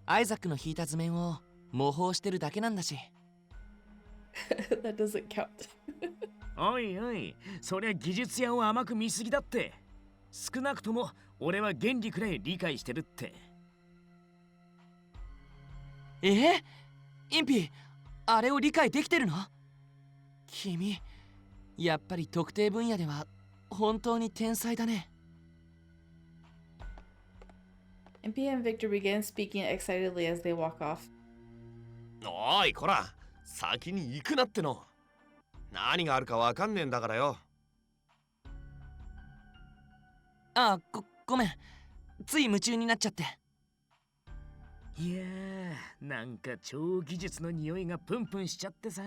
アイザックの引いた図面を模倣してるだけなんだし。That doesn't count. おいおい、そりゃ技術屋を甘く見すぎだって。少なくとも俺は原理くらい理解してるって。インピー、あれを理解できてるの？君、やっぱり特定分野では本当に天才だね。Impey and Victor begin speaking excitedly as they walk off. おいこら、先に行くなっての。何があるかわかんねえんだからよ。あ、ごめん。つい夢中になっちゃって。いやー、なんか超技術の匂いがプンプンしちゃってさ、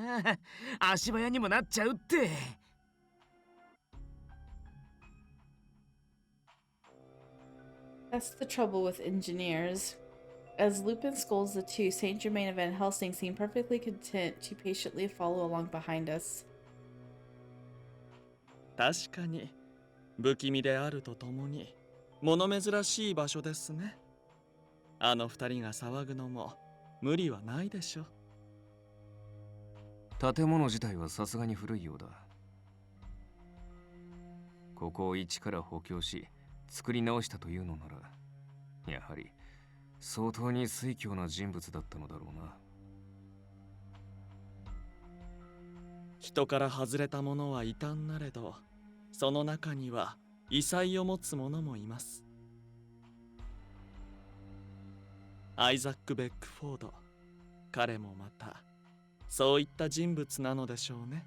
足早にもなっちゃうって。That's the trouble with engineers. As Lupin scolds the two, Saint Germain and Van Helsing seem perfectly content to patiently follow along behind us. 確かに不気味であるとともに物珍しい場所ですね。あの二人が騒ぐのも無理はないでしょ。建物自体はさすがに古いようだ。ここを一から補強し作り直したというのなら、やはり相当に酔狂な人物だったのだろうな。人から外れた者は異端なれど、その中には異彩を持つ者もいます。アイザック・ベックフォード、彼もまたそういった人物なのでしょうね。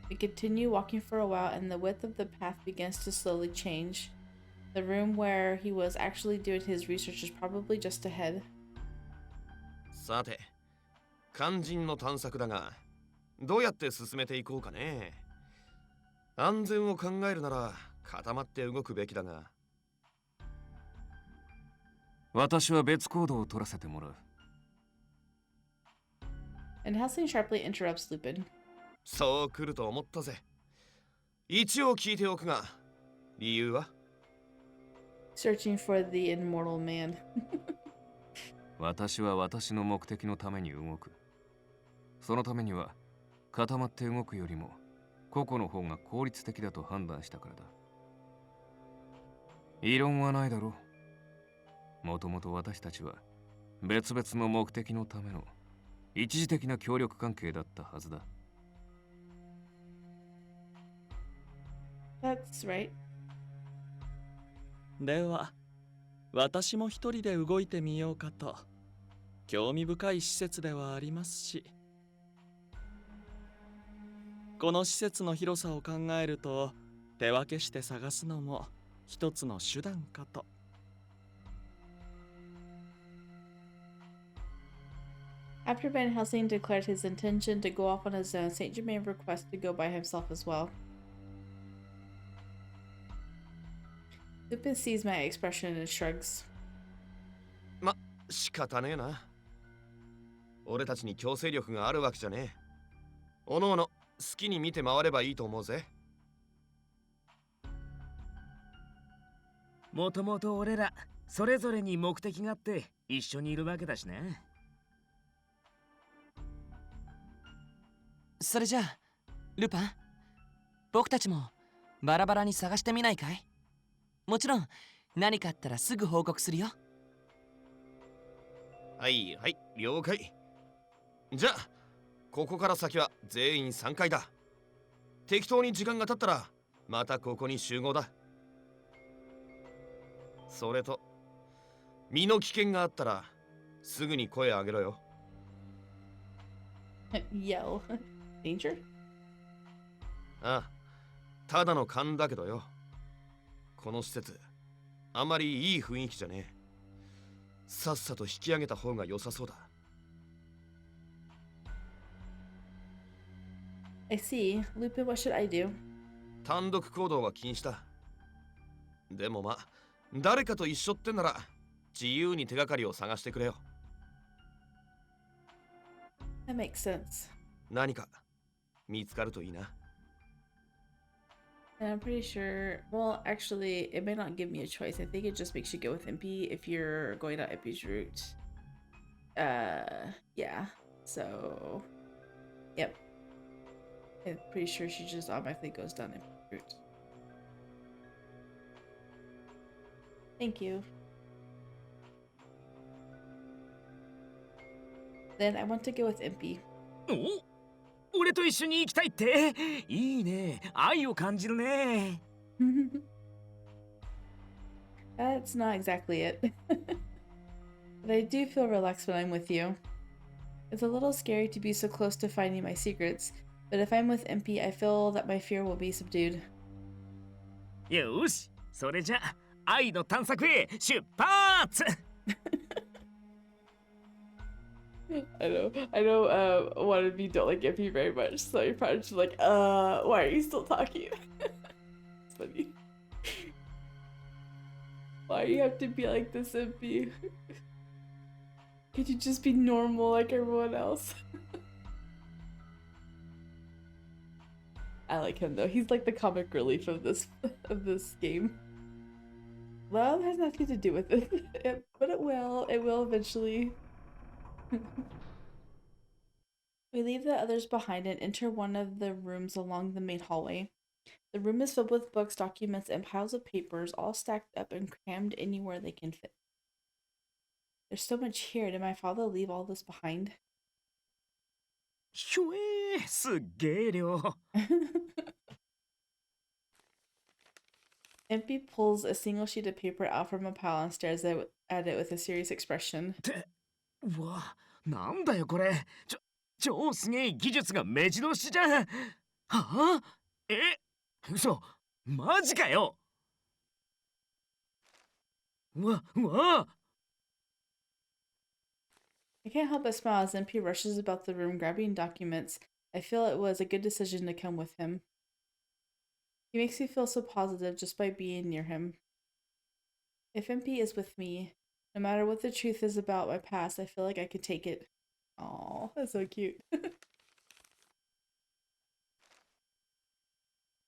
We continue walking for a while, and the width of the path begins to slowly change. The room where he was actually doing his research is probably just ahead. さて、肝心の探索だが、どうやって進めていこうかね。安全を考えるなら固まって動くべきだが。私は別行動を取らせてもらう。And Helsing sharply interrupts Lupin. そう来ると思ったぜ。一応聞いておくが、理由は？ Searching for the immortal man. 私は私の目的のために動く。そのためには固まって動くよりも個々の方が効率的だと判断したからだ。異論はないだろう。もともと私たちは別々の目的のための一時的な協力関係だったはずだ。That's right. では、私も一人で動いてみようかと。興味深い施設ではありますし。この施設の広さを考えると、手分けして探すのも一つの手段かと。After Van Helsing declared his intention to go off on his own, Saint Germain requested to go by himself as well. Lupin sees my expression and shrugs. 仕方ねえな。俺たちに強制力があるわけじゃねえ。おのおの好きに見て回ればいいと思うぜ。もともと俺らそれぞれに目的があって一緒にいるわけだしな。それじゃあルパン、僕たちもバラバラに探してみないかい？もちろん何かあったらすぐ報告するよ。はいはい、了解。じゃあここから先は全員3回だ。適当に時間が経ったらまたここに集合だ。それと身の危険があったらすぐに声上げろよ。Yell. Danger? ああ、ただの勘だけどよ。この施設あまりいい雰囲気じゃねえ。さっさと引き上げた方が良さそうだ。I see. Lupin, what should I do? 単独行動は禁止だ。でもまあ誰かと一緒ってんなら自由に手がかりを探してくれよ。That makes sense. 何か見つかるといいな。And I'm pretty sure, well, actually, it may not give me a choice. I think it just makes you go with Impey if you're going down Impey's route. Yeah. So, yep. I'm pretty sure she just automatically goes down Impey's route. Thank you. Then I want to go with Impey. お、俺と一緒に行きたいって。いいね。愛を感じるね。That's not exactly it. But I do feel relaxed when I'm with you. It's a little scary to be so close to finding my secrets, but if I'm with Impey, I feel that my fear will be subdued. よし、それじゃ愛の探索へ出発。I know, one of you don't like Impey very much, so you're probably just like, why are you still talking? It's funny. Why do you have to be like this, Impey? Could you just be normal like everyone else? I like him though. He's like the comic relief of this game. Love has nothing to do with it, but it will. It will eventually. We leave the others behind and enter one of the rooms along the main hallway. The room is filled with books, documents, and piles of papers, all stacked up and crammed anywhere they can fit. There's so much here. Did my father leave all this behind? ひょえー、すっげえ量。Impey pulls a single sheet of paper out from a pile and stares at it with a serious expression. うわ、なんだよこれ。超すげえ技術が目白押しじゃん。はあ？え？嘘、マジかよ。うわ。I can't help but smile as Impey rushes about the room grabbing documents. I feel it was a good decision to come with him. He makes me feel so positive just by being near him. If Impey is with me, no matter what the truth is about my past, I feel like I could take it. Aw, that's so cute.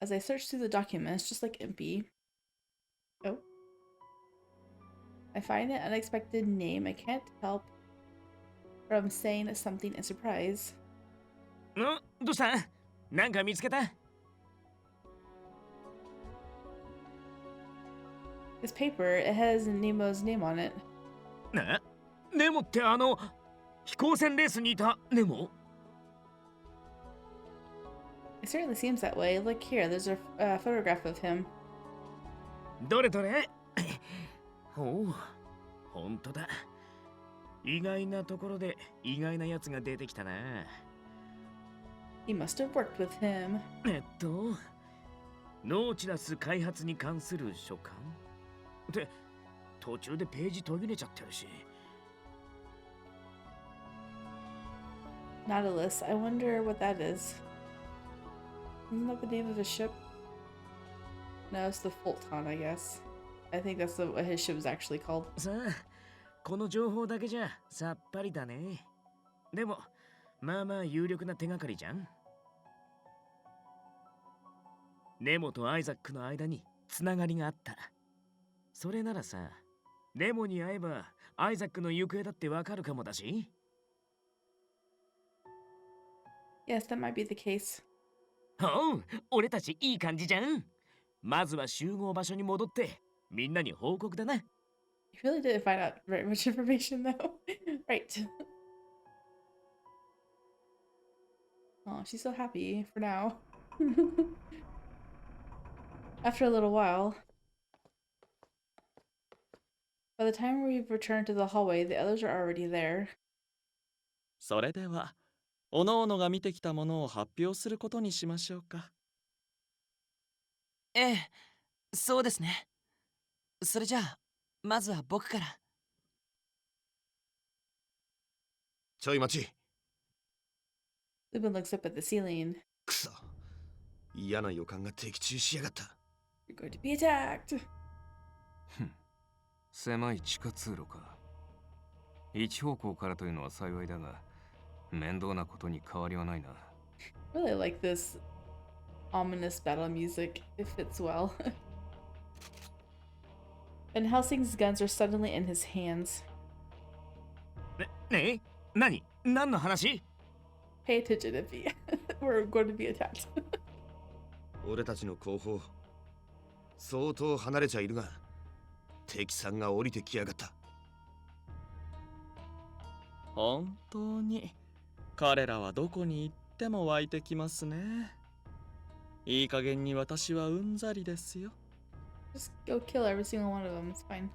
As I search through the documents, just like Impey. Oh. I find an unexpected name. I can't help from saying something in surprise. どうした？なんか見つけた？ This paper, it has Nemo's name on it. ね？ネモって飛行船レースにいたネモ？ It certainly seems that way. Look here, there's a photograph of him. どれどれ？おう、ほんとだ。意外なところで意外なやつが出てきたな。He must have worked with him. ノーチラス開発に関する書簡で、途中でページ途切れちゃってるし。Nautilus, I wonder what that is. Isn't that the name of a ship? No, it's the Fulton, I guess. I think that's what his ship was actually called. さあ、この情報だけじゃさっぱりだね。でも、まあまあ有力な手がかりじゃん。ネモとアイザックの間につながりがあった。それならさ、ネモに会えばアイザックの行方だってわかるかもだし。Yes, that might be the case. おう、俺たちいい感じじゃん。まずは集合場所に戻ってみんなに報告だな。You really didn't find out very much information though. Right. Oh, she's so happy for now. After a little while, by the time we've returned to the hallway, the others are already there. それでは、おのおのが見てきたものを発表することにしましょうか。ええ、そうですね。それじゃあ、まずは僕から。ちょい待ち。Lupin looks up at the ceiling. くそ。嫌な予感が的中しやがった。You're going to be attacked! 狭い地下通路か。一方向からというのは幸いだが、面倒なことに変わりはないな。Really like this ominous battle music. It fits well. Van Helsing's guns are suddenly in his hands. ねえ、何の話？ Pay attention, Impey. We're going to be attacked. 俺たちの後方、相当離れちゃいるが、敵さんが降りてきやがった。本当に彼らはどこに行っても湧いてきますね。いい加減に私はうんざりですよ。Just go kill every single one of them. It's fine.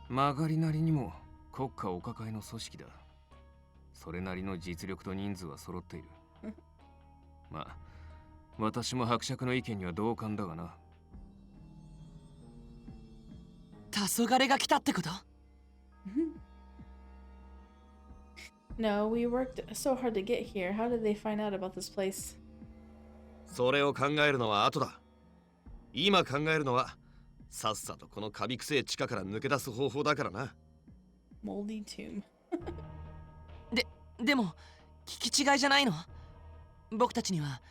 曲がりなりにも国家お抱えの組織だ。それなりの実力と人数は揃っている。まあ、私も伯爵の意見には同感だがな。黄昏が来たってこと？ No, we worked so hard to get here. How did they find out about this place? それを考えるのは後だ。今考えるのは、さっさとこのカビくせえ地下から抜け出す方法だからな。Moldy tomb. でも、聞き違いじゃないの？僕たちには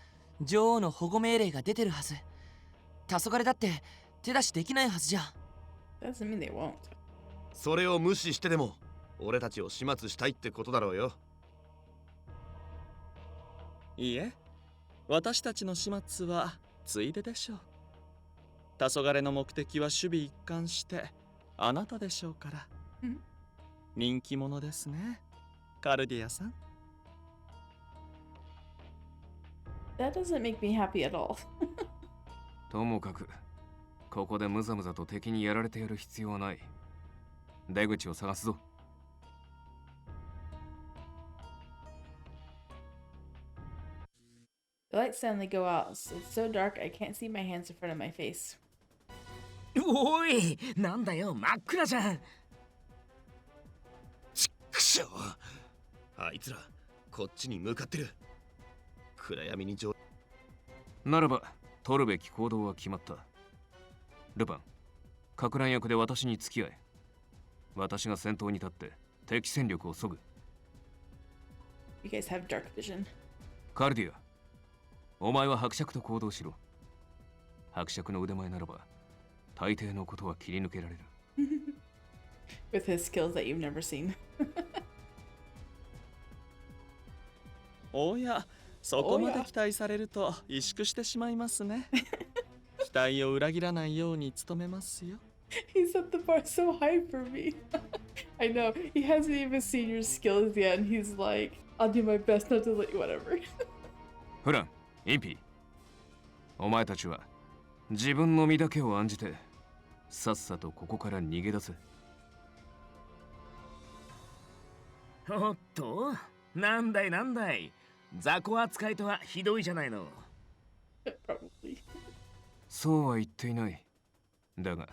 女王の保護命令が出てるはず。黄昏だって手出しできないはずじゃ。Doesn't mean they won't. それを無視してでも、俺たちを始末したいってことだろうよ。いいえ、私たちの始末はついででしょう。黄昏の目的は守備一貫してあなたでしょうから。人気者ですね、カルディアさん。That doesn't make me happy at all. ともかく、ここでムザムザと敵にやられてやる必要はない。出口を探すぞ。The lights suddenly go out. It's so dark I can't see my hands in front of my face. おい、なんだよ、真っ暗じゃん。ちっくしょう。あいつら、こっちに向かってる。暗闇にならば、取るべき行動は決まった。ルパン、かく乱役で私に付き合え。私が先頭に立って敵戦力を削ぐ。You guys have dark vision. カルディア、お前は伯爵と行動しろ。伯爵の腕前ならば、大抵のことは切り抜けられる。With his skills that you've never seen. おや、そこまで期待されると萎縮してしまいますね。期待を裏切らないように努めますよ。He set the bar so high for me. I know, he hasn't even seen your skills yet, and he's like, I'll do my best not to let you, whatever. フラン、インピー、お前たちは自分の身だけを案じて、さっさとここから逃げ出せ。おっと、なんだい。雑魚扱いとはひどいじゃないの。Probably. そうは言っていない。だが、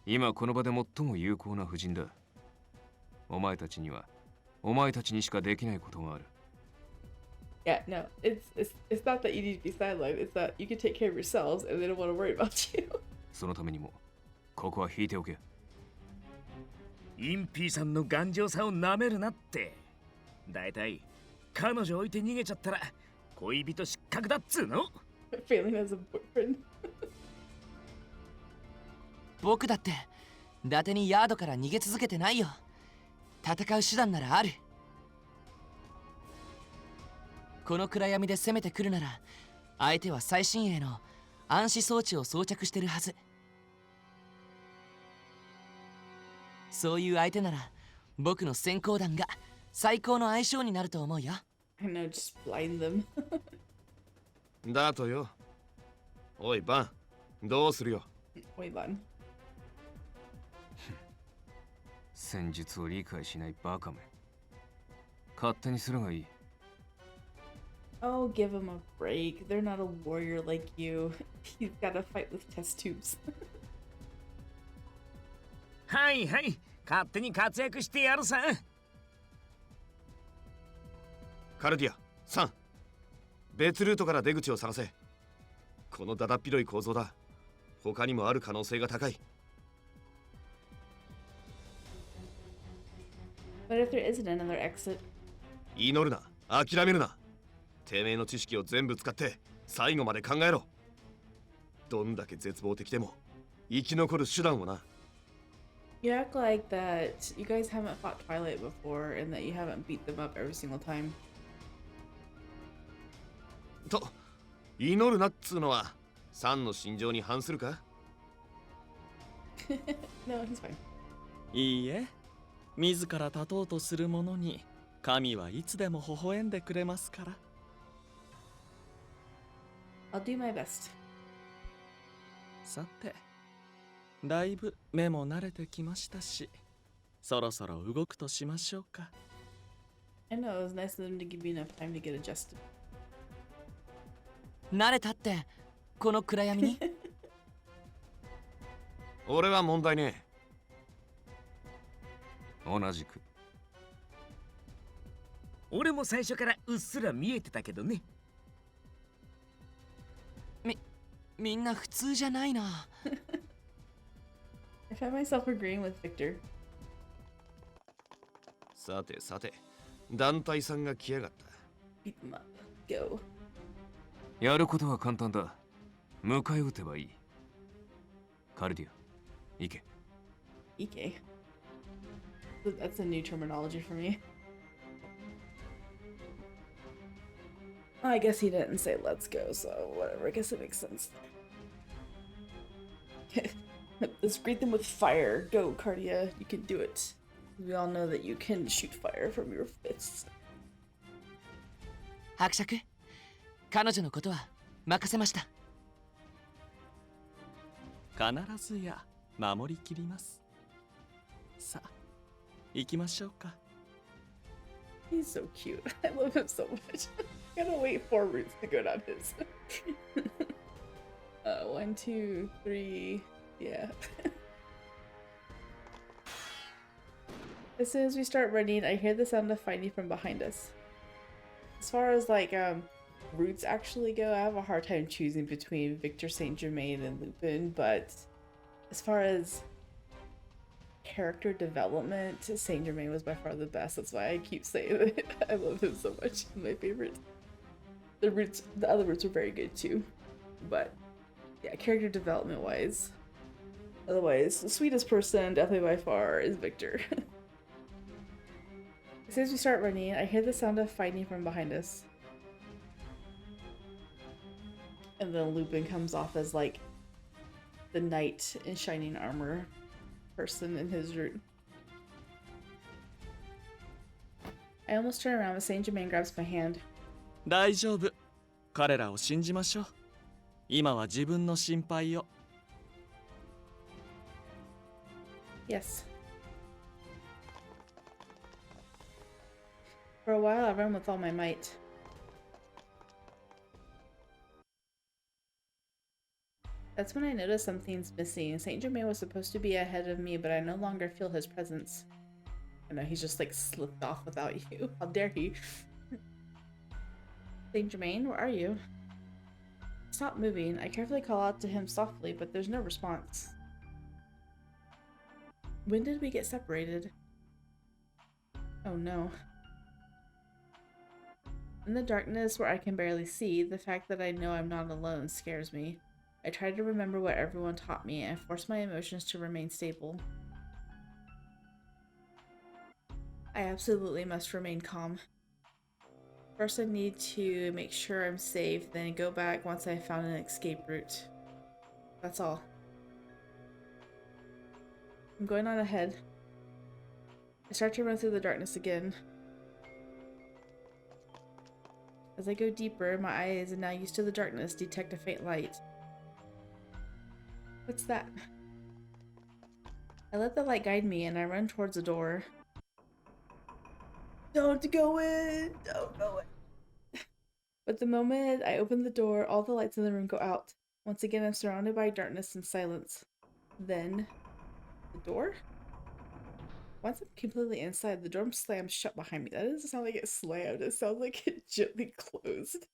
今この場で最も有効な布陣だ。お前たちには、お前たちにしかできないことがある。Yeah, no, it's not that you need to be sidelined. It's that you can take care of yourselves, and they don't want to worry about you. そのためにも、ここは引いておけ。インピーさんの頑丈さをなめるなって。だいたい彼女置いて逃げちゃったら恋人失格だっつうの。Failing as a boyfriend. 僕だって伊達にヤードから逃げ続けてないよ。戦う手段ならある。この暗闇で攻めてくるなら、相手は最新鋭の暗視装置を装着してるはず。そういう相手なら僕の閃光弾が最高の相性になると思うよ。I know, just blind them. だとよ。おいバン、どうするよ。Wait, button. 戦術を理解しないバカめ。勝手にするがいい。Oh, give him a break. They're not a warrior like you. He's gotta fight with test tubes. はいはい、勝手に活躍してやるさ。カルディア、サン、別ルートから出口を探せ。このだだっ広い構造だ。他にもある可能性が高い。What if there isn't another exit? 祈るな、諦めるな。てめえの知識を全部使って最後まで考えろ。どんだけ絶望的でも生き残る手段をな。You act like that you guys haven't fought Twilight before and that you haven't beat them up every single time. と、祈るなっつうのはサンの心情に反するか？ No, he's fine. いいえ、自ら立とうとする者に神はいつでも微笑んでくれますから。I'll do my best. さて、だいぶ目も慣れてきましたし、そろそろ動くとしましょうか。I know, it was nice of them to give you enough time to get adjusted. 慣れたってこの暗闇に。俺は問題ね同じく。俺も最初からうっすら見えてたけどね。みんな普通じゃないな。I found myself agreeing with Victor. さてさて、団体さんが来やがった。 Beat them up. Go. やることは簡単だ。迎え撃てばいい。カルディア、行け。Ike. That's a new terminology for me. I guess he didn't say let's go, so whatever. I guess it makes sense. Let's greet them with fire. Go, Cardia. You can do it. We all know that you can shoot fire from your fists. 伯爵、彼女のことは任せました。必ずや守りきります。さあ、行きましょうか。He's so cute. I love him so much. I gotta wait 4 routes to go down his. 1, 2, 3. Yeah. As soon as we start running, I hear the sound of fighting from behind us. As far as like routes actually go, I have a hard time choosing between Victor Saint Germain and Lupin, but as far as character development, Saint Germain was by far the best. That's why I keep saying it. I love him so much. He's my favorite. The other routes were very good too, but yeah, character development wise. Otherwise, the sweetest person, definitely by far, is Victor. As soon as we start running, I hear the sound of fighting from behind us. And then Lupin comes off as like the knight in shining armor person in his route. I almost turn around, but Saint Germain grabs my hand. 大丈夫。彼らを信じましょう。今は自分の心配を。Yes. For a while, I ran with all my might. That's when I noticed something's missing. Saint Germain was supposed to be ahead of me, but I no longer feel his presence. I know he's just like slipped off without you. How dare he? Saint Germain, where are you? Stop moving. I carefully call out to him softly, but there's no response. When did we get separated? Oh no. In the darkness where I can barely see, the fact that I know I'm not alone scares me. I try to remember what everyone taught me and force my emotions to remain stable. I absolutely must remain calm. First I need to make sure I'm safe, then go back once I've found an escape route. That's all. I'm going on ahead. I start to run through the darkness again. As I go deeper, my eyes, now used to the darkness, detect a faint light. What's that? I let the light guide me and I run towards the door. Don't go in! Don't go in! But the moment I open the door, all the lights in the room go out. Once again, I'm surrounded by darkness and silence. Then, the door? Once I'm completely inside, the door slams shut behind me. That doesn't sound like it slammed, it sounds like it gently closed.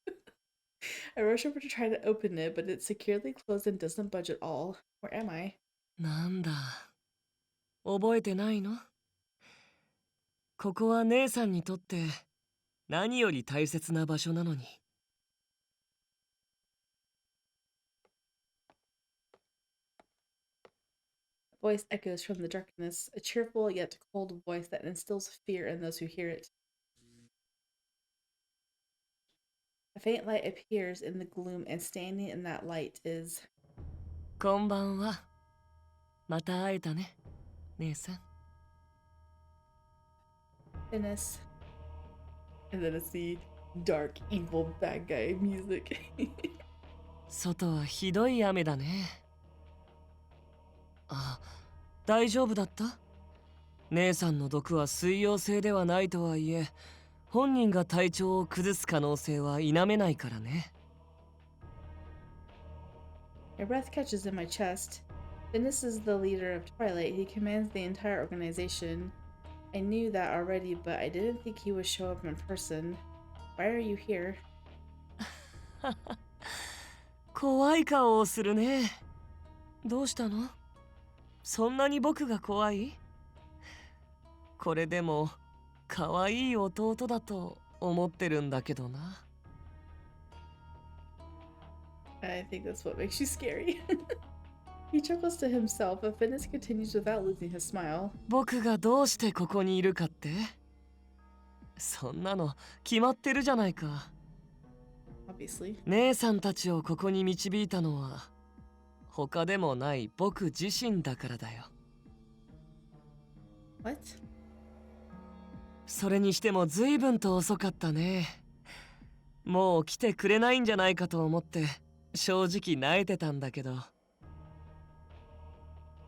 I rush over to try to open it, but it's securely closed and doesn't budge at all. Where am I? なんだ覚えてないの？ここは姉さんにとって何より大切な場所なのに。A voice echoes from the darkness, a cheerful yet cold voice that instills fear in those who hear it. A faint light appears in the gloom, and standing in that light is... こんばんは。また会えたね、姉さん。Venice. And then it's the dark, evil, bad guy music. 外はひどい雨だね。あ、大丈夫だった？姉さんの毒は水溶性ではないとはいえ、本人が体調を崩す可能性は否めないからね。My breath catches in my chest. Venice is the leader of Twilight. He commands the entire organization. I knew that already, but I didn't think he would show up in person. Why are you here? 怖い顔をするね。どうしたの？そんなに僕が怖い？これでも可愛い弟だと思ってるんだけどな。I think that's what makes you scary. He chuckles to himself, but Venice continues without losing his smile. 僕がどうしてここにいるかって？そんなの決まってるじゃないか。Obviously. 姉さんたちをここに導いたのは他でもない僕自身だからだよ。What? それにしても随分と遅かったね。もう来てくれないんじゃないかと思って正直萎えてたんだけど。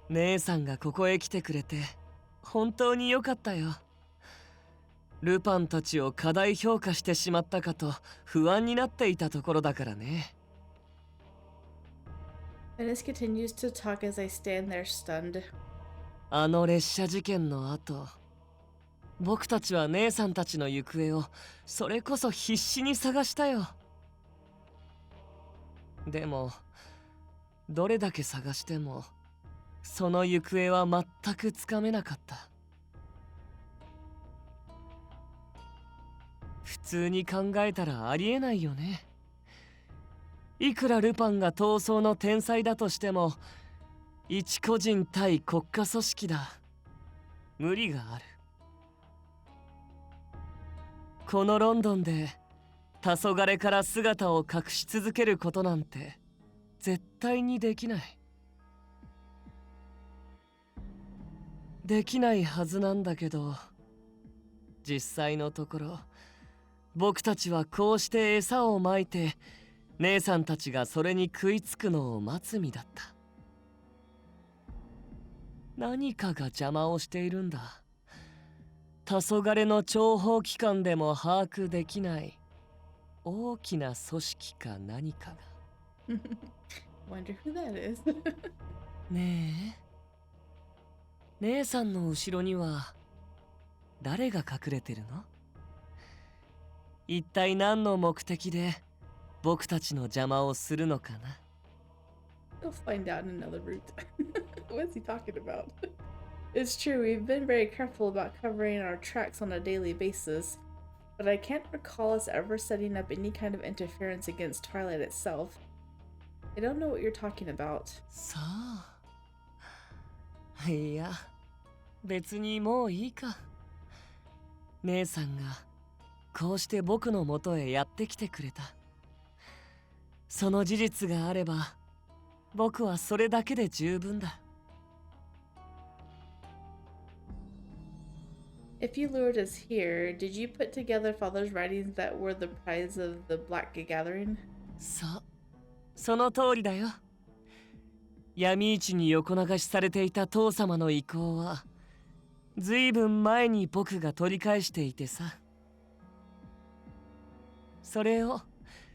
姉さんがここへ来てくれて本当に良かったよ。ルパンたちを過大評価してしまったかと不安になっていたところだからね。Venice continues to talk as I stand there stunned. あの列車事件の後、僕たちは姉さんたちの行方をそれこそ必死に探したよ。でもどれだけ探してもその行方は全くつかめなかった。普通に考えたらありえないよね。いくらルパンが逃走の天才だとしても一個人対国家組織だ。無理がある。このロンドンで黄昏から姿を隠し続けることなんて絶対にできない。できないはずなんだけど、実際のところ僕たちはこうして餌をまいて姉さんたちがそれに食いつくのを待つ身だった。何かが邪魔をしているんだ。黄昏の諜報機関でも把握できない大きな組織か何かが。Wonder who that is. ねえ、姉さんの後ろには誰が隠れてるの？一体何の目的で僕たちの邪魔をするのかな？ You'll find out in another route. What's he talking about? It's true, we've been very careful about covering our tracks on a daily basis, but I can't recall us ever setting up any kind of interference against Twilight itself. I don't know what you're talking about. さあ、いや、別にもういいか。姉さんがこうして僕のもとへやってきてくれた。その事実があれば僕はそれだけで十分だ。If you lured us here, did you put together Father's writings that were the prize of the Black Gathering? その通りだよ。闇市に横流しされていた父様の意向はずいぶん前に僕が取り返していてさ。それを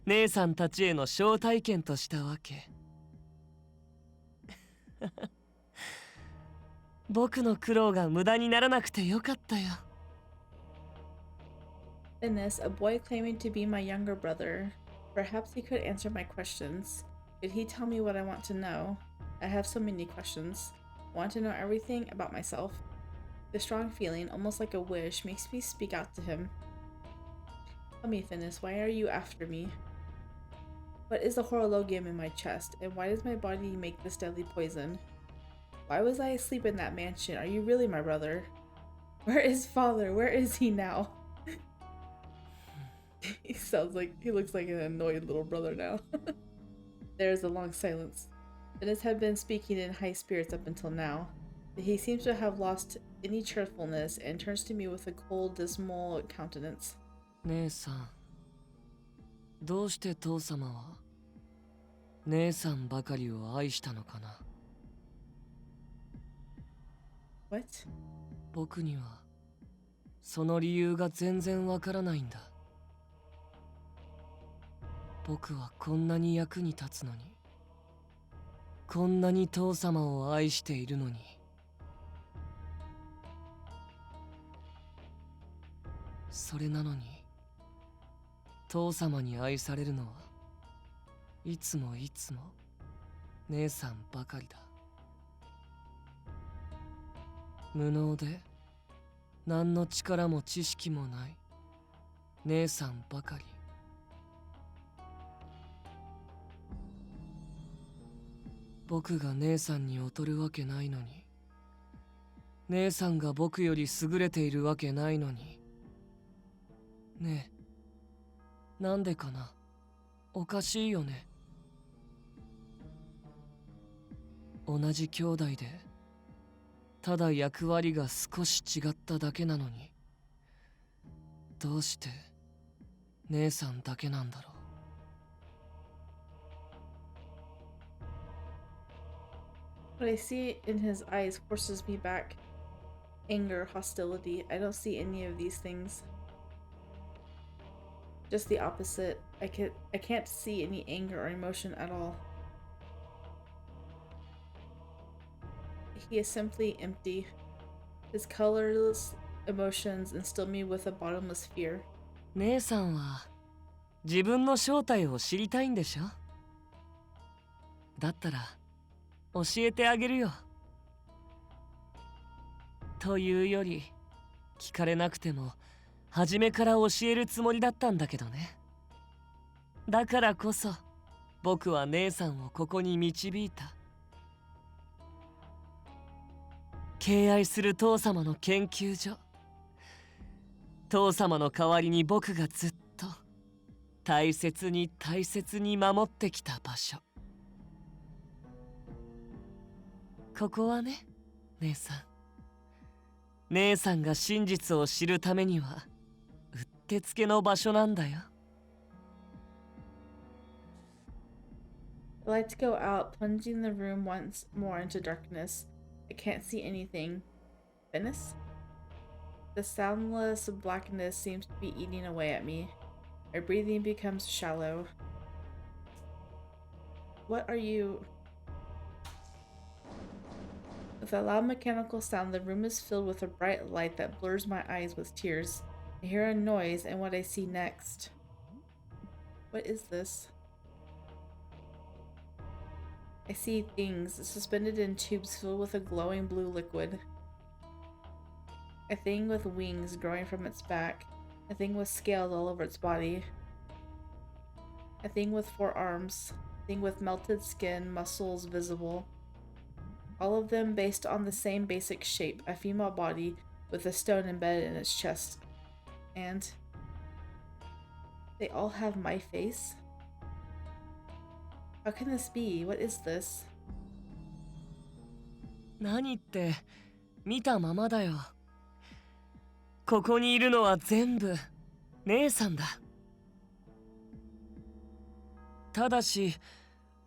姉さんたちへの招待券としたわけ。僕の苦労が無駄にならなくてよかったよ。Venice, a boy claiming to be my younger brother. Perhaps he could answer my questions. Could he tell me what I want to know? I have so many questions. I want to know everything about myself. The strong feeling, almost like a wish, makes me speak out to him. Tell me, Venice, why are you after me? What is the horologium in my chest, and why does my body make this deadly poison? Why was I asleep in that mansion? Are you really my brother? Where is father? Where is he now? He looks like an annoyed little brother now. There is a long silence. Venice had been speaking in high spirits up until now, but he seems to have lost any cheerfulness and turns to me with a cold, dismal countenance. 姉さん、どうして父様は姉さんばかりを愛したのかな。What? 僕にはその理由が全然わからないんだ。僕はこんなに役に立つのに、こんなに父様を愛しているのに。それなのに父様に愛されるのはいつもいつも姉さんばかりだ。無能で何の力も知識もない姉さんばかり。僕が姉さんに劣るわけないのに、姉さんが僕より優れているわけないのに。ねえ、なんでかな。おかしいよね。同じ兄弟でただ役割が少し違っただけなのに、どうして姉さんだけなんだろう。What I see in his eyes forces me back. Anger, hostility. I don't see any of these things. Just the opposite. I can't see any anger or emotion at all. He is simply empty. His colorless emotions instill me with a bottomless fear. 姉さんは自分の正体を知りたいんでしょ。だったら教えてあげるよ。というより、聞かれなくても初めから教えるつもりだったんだけどね。だからこそ僕は姉さんをここに導いた。敬愛する父様の研究所。父様の代わりに僕がずっと大切に大切に守ってきた場所。ここはね、姉さん。姉さんが真実を知るためにはうってつけの場所なんだよ。The lights go out, plunging the room once more into darkness. I can't see anything. Venice? The soundless blackness seems to be eating away at me. My breathing becomes shallow. What are you? With a loud mechanical sound, the room is filled with a bright light that blurs my eyes with tears. I hear a noise and what I see next. What is this? I see things suspended in tubes filled with a glowing blue liquid. A thing with wings growing from its back. A thing with scales all over its body. A thing with 4 arms. A thing with melted skin, muscles visible. All of them based on the same basic shape, a female body with a stone embedded in its chest. And they all have my face? How can this be? What is this? 何って見たままだよ。ここにいるのは全部姉さんだ。ただし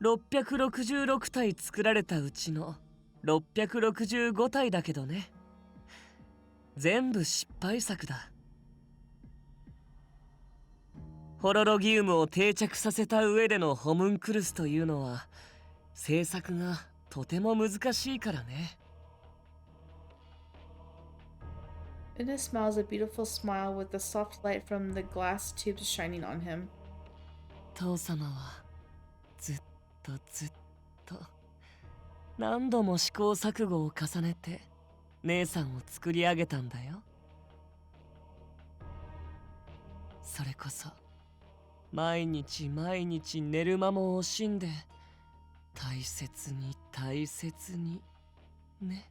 666体作られたうちの665体だけどね。全部失敗作だ。ホロロギウムを定着させた上でのホムンクルスというのは制作がとても難しいからね。Ina smiles a beautiful smile with the soft light from the glass tubes shining on him. 父様はずっと何度も試行錯誤を重ねて姉さんを作り上げたんだよ。それこそ毎日寝る間も惜しんで大切にね。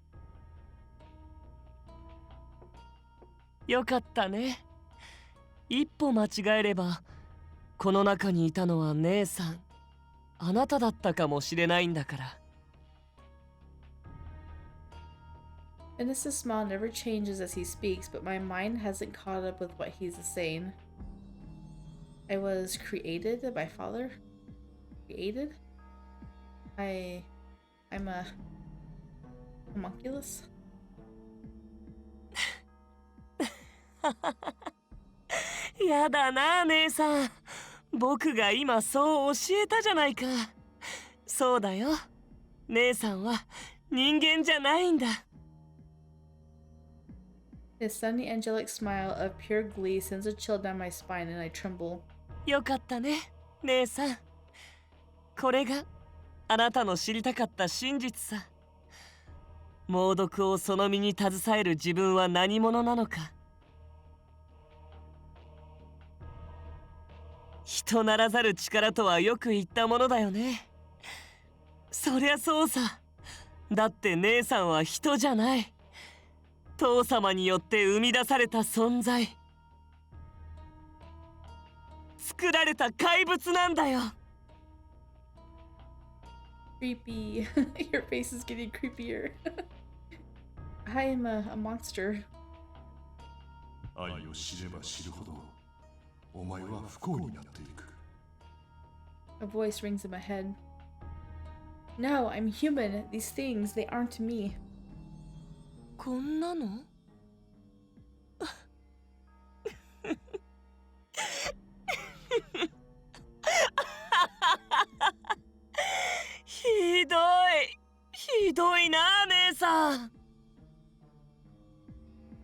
よかったね。一歩間違えればこの中にいたのは姉さん、あなただったかもしれないんだから。Innes' smile never changes as he speaks, but my mind hasn't caught up with what he's saying. I was created by father? Created? I'm a homunculus? やだな姉さん。僕が今そう教えたじゃないか。そうだよ。姉さんは人間じゃないんだ。His sunny angelic smile of pure glee sends a chill down my spine and I tremble. よかったね、姉さん。これがあなたの知りたかった真実さ。猛毒をその身に携える自分は何者なのか。人ならざる力とはよく言ったものだよね。そりゃそうさ。だって姉さんは人じゃない。父様によって生み出された存在。作られた怪物なんだよ。Creepy. Your face is getting creepier. I am a monster. 愛を知れば知るほどお前は不幸になっていく。 A voice rings in my head. No, I'm human. These things, they aren't me. こんなのひどいな姉さん。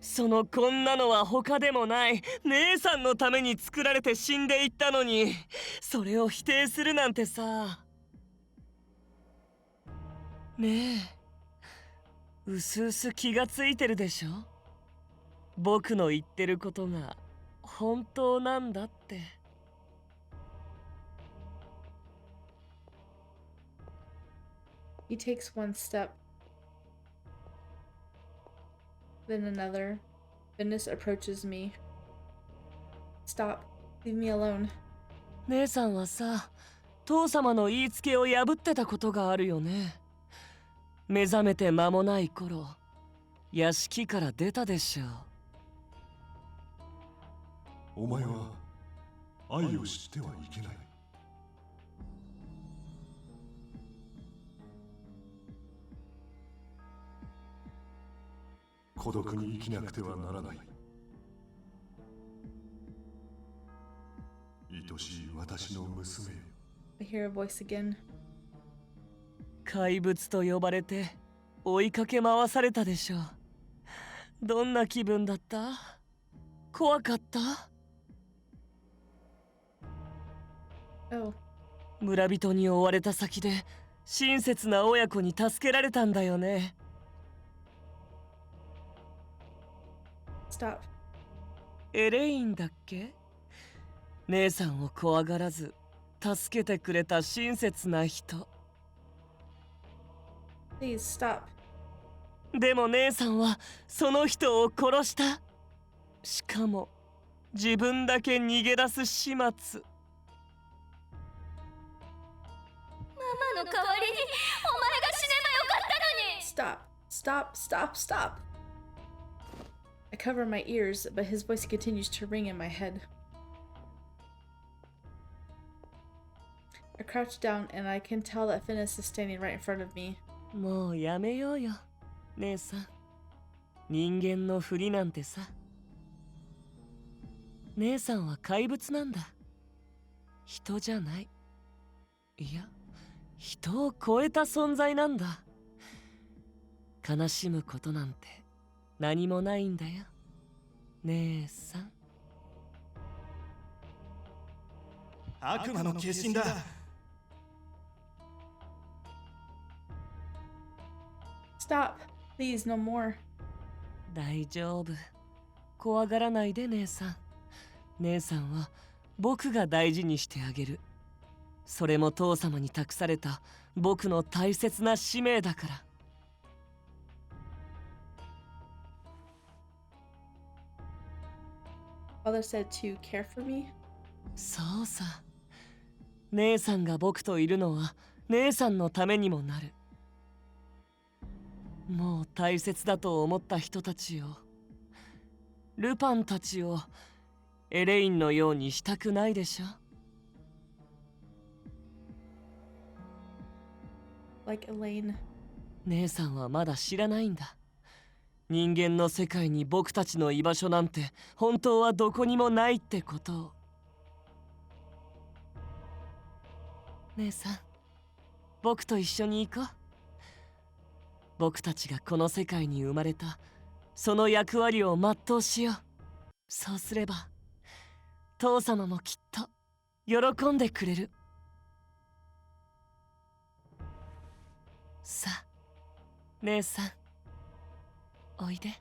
そのこんなのは他でもない姉さんのために作られて死んでいったのに、それを否定するなんてさ。ねえ、うすうす気がついてるでしょ。僕の言ってることが本当なんだって。He takes one step, then another. Venice approaches me. Stop. Leave me alone. 姉さんはさ、父様の言いつけを破ってたことがあるよね。目覚めて間もない頃、屋敷から出たでしょう。お前は愛を知ってはいけない。孤独に生きなくてはならない。愛しい私の娘よ。 I hear a voice again. 怪物と呼ばれて追いかけ回されたでしょう。どんな気分だった？怖かった？ Oh. 村人に追われた先で親切な親子に助けられたんだよね。Stop. エレインだっけ？姉さんを怖がらず助けてくれた親切な人。Please stop. でも姉さんはその人を殺した。しかも自分だけ逃げ出す始末。ママの代わりにお前が死ねばよかったのに。 Stop. Stop. Stop. Stop. I cover my ears, but his voice continues to ring in my head. I crouch down and I can tell that Phineas is standing right in front of me. もうやめようよ、姉さん。人間のふりなんてさ。姉さんは怪物なんだ。人じゃない。いや、人を超えた存在なんだ。悲しむことなんて何もないんだよ、姉さん。悪魔の化身だ。Stop! Please, no more. 大丈夫。怖がらないで、姉さん。姉さんは僕が大事にしてあげる。それも父様に託された僕の大切な使命だから。Father said to care for me? そうさ。姉さんが僕といるのは姉さんのためにもなる。もう大切だと思った人たちを、ルパンたちをエレインのようにしたくないでしょ。Like Elaine. 姉さんはまだ知らないんだ。人間の世界に僕たちの居場所なんて本当はどこにもないってことを。姉さん、僕と一緒に行こう。僕たちがこの世界に生まれたその役割を全うしよう。そうすれば父様もきっと喜んでくれる。さあ、姉さん、おいで。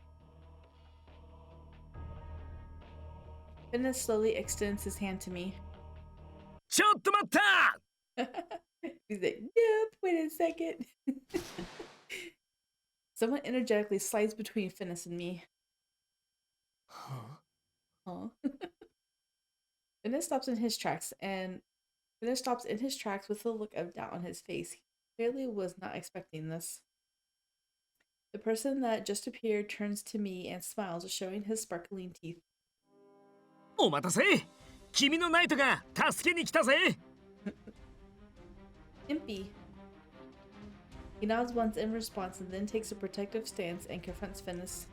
Phineas slowly extends his hand to me. ちょっと待った。 He's like, nope, wait a second. Someone energetically slides between Phineas and me. Huh? Phineas stops in his tracks with a look of doubt on his face. He clearly was not expecting this. The person that just appeared turns to me and smiles, showing his sparkling teeth. お待たせ。君のナイトが助けに来たぜ。Impey. He nods once in response and then takes a protective stance and confronts Phineas.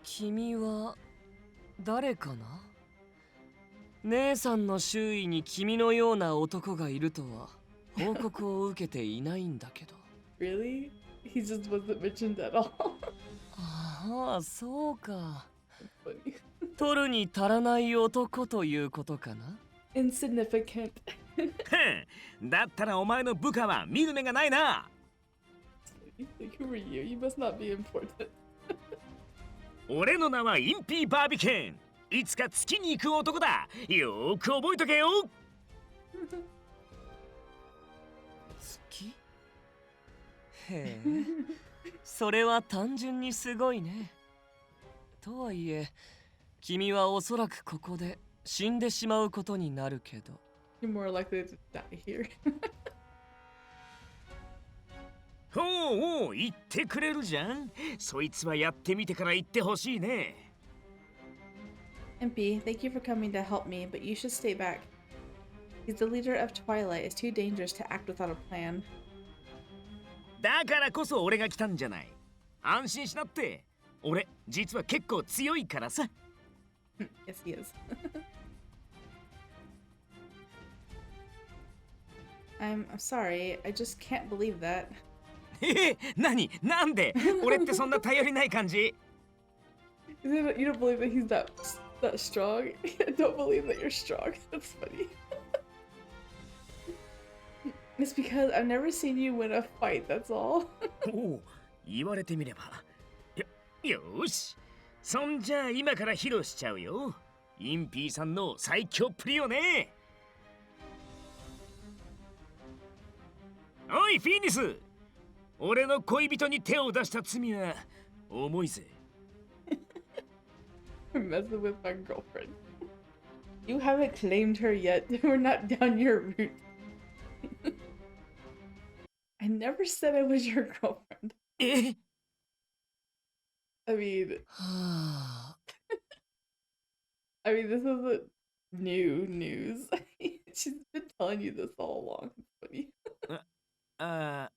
君は誰かな？姉さんの周囲に君のような男がいるとは報告を受けていないんだけど。Really? He just wasn't mentioned at all. ああ、そうか。Funny. 取るに足らない男ということかな？ Insignificant. だったらお前の部下は見る目がないな。Like, who are you? You must not be important. 俺の名はインピー・バービケン。いつか月に行く男だ。よーく覚えとけよ。月？へえ、それは単純にすごいね。とはいえ、君はおそらくここで死んでしまうことになるけど。You're more likely to die here. ほうおう、言ってくれるじゃん。そいつはやってみてから言ってほしいね。Impey, thank you for coming to help me, but you should stay back. He's the leader of Twilight. It's too dangerous to act without a plan. だからこそ俺が来たんじゃない。安心しなって。俺、実は結構強いからさ。Yes, he is. I'm sorry. I just can't believe that. なんで俺ってそんな頼りない感じ？ You don't believe that he's that strong? I don't believe that you're strong. That's funny. It's because I've never seen you win a fight, that's all. おう、言われてみれば。よし。そんじゃあ今から披露しちゃうよ。インピーさんの最強っぷりをね。おい、フィニス。俺の恋人に手を出した罪は重いぜ。We're messing with my girlfriend. You haven't claimed her yet. We're not down your route. I never said I was your girlfriend. え？ I mean, はあ I mean, this isn't new news. She's been telling you this all along. It's funny. あ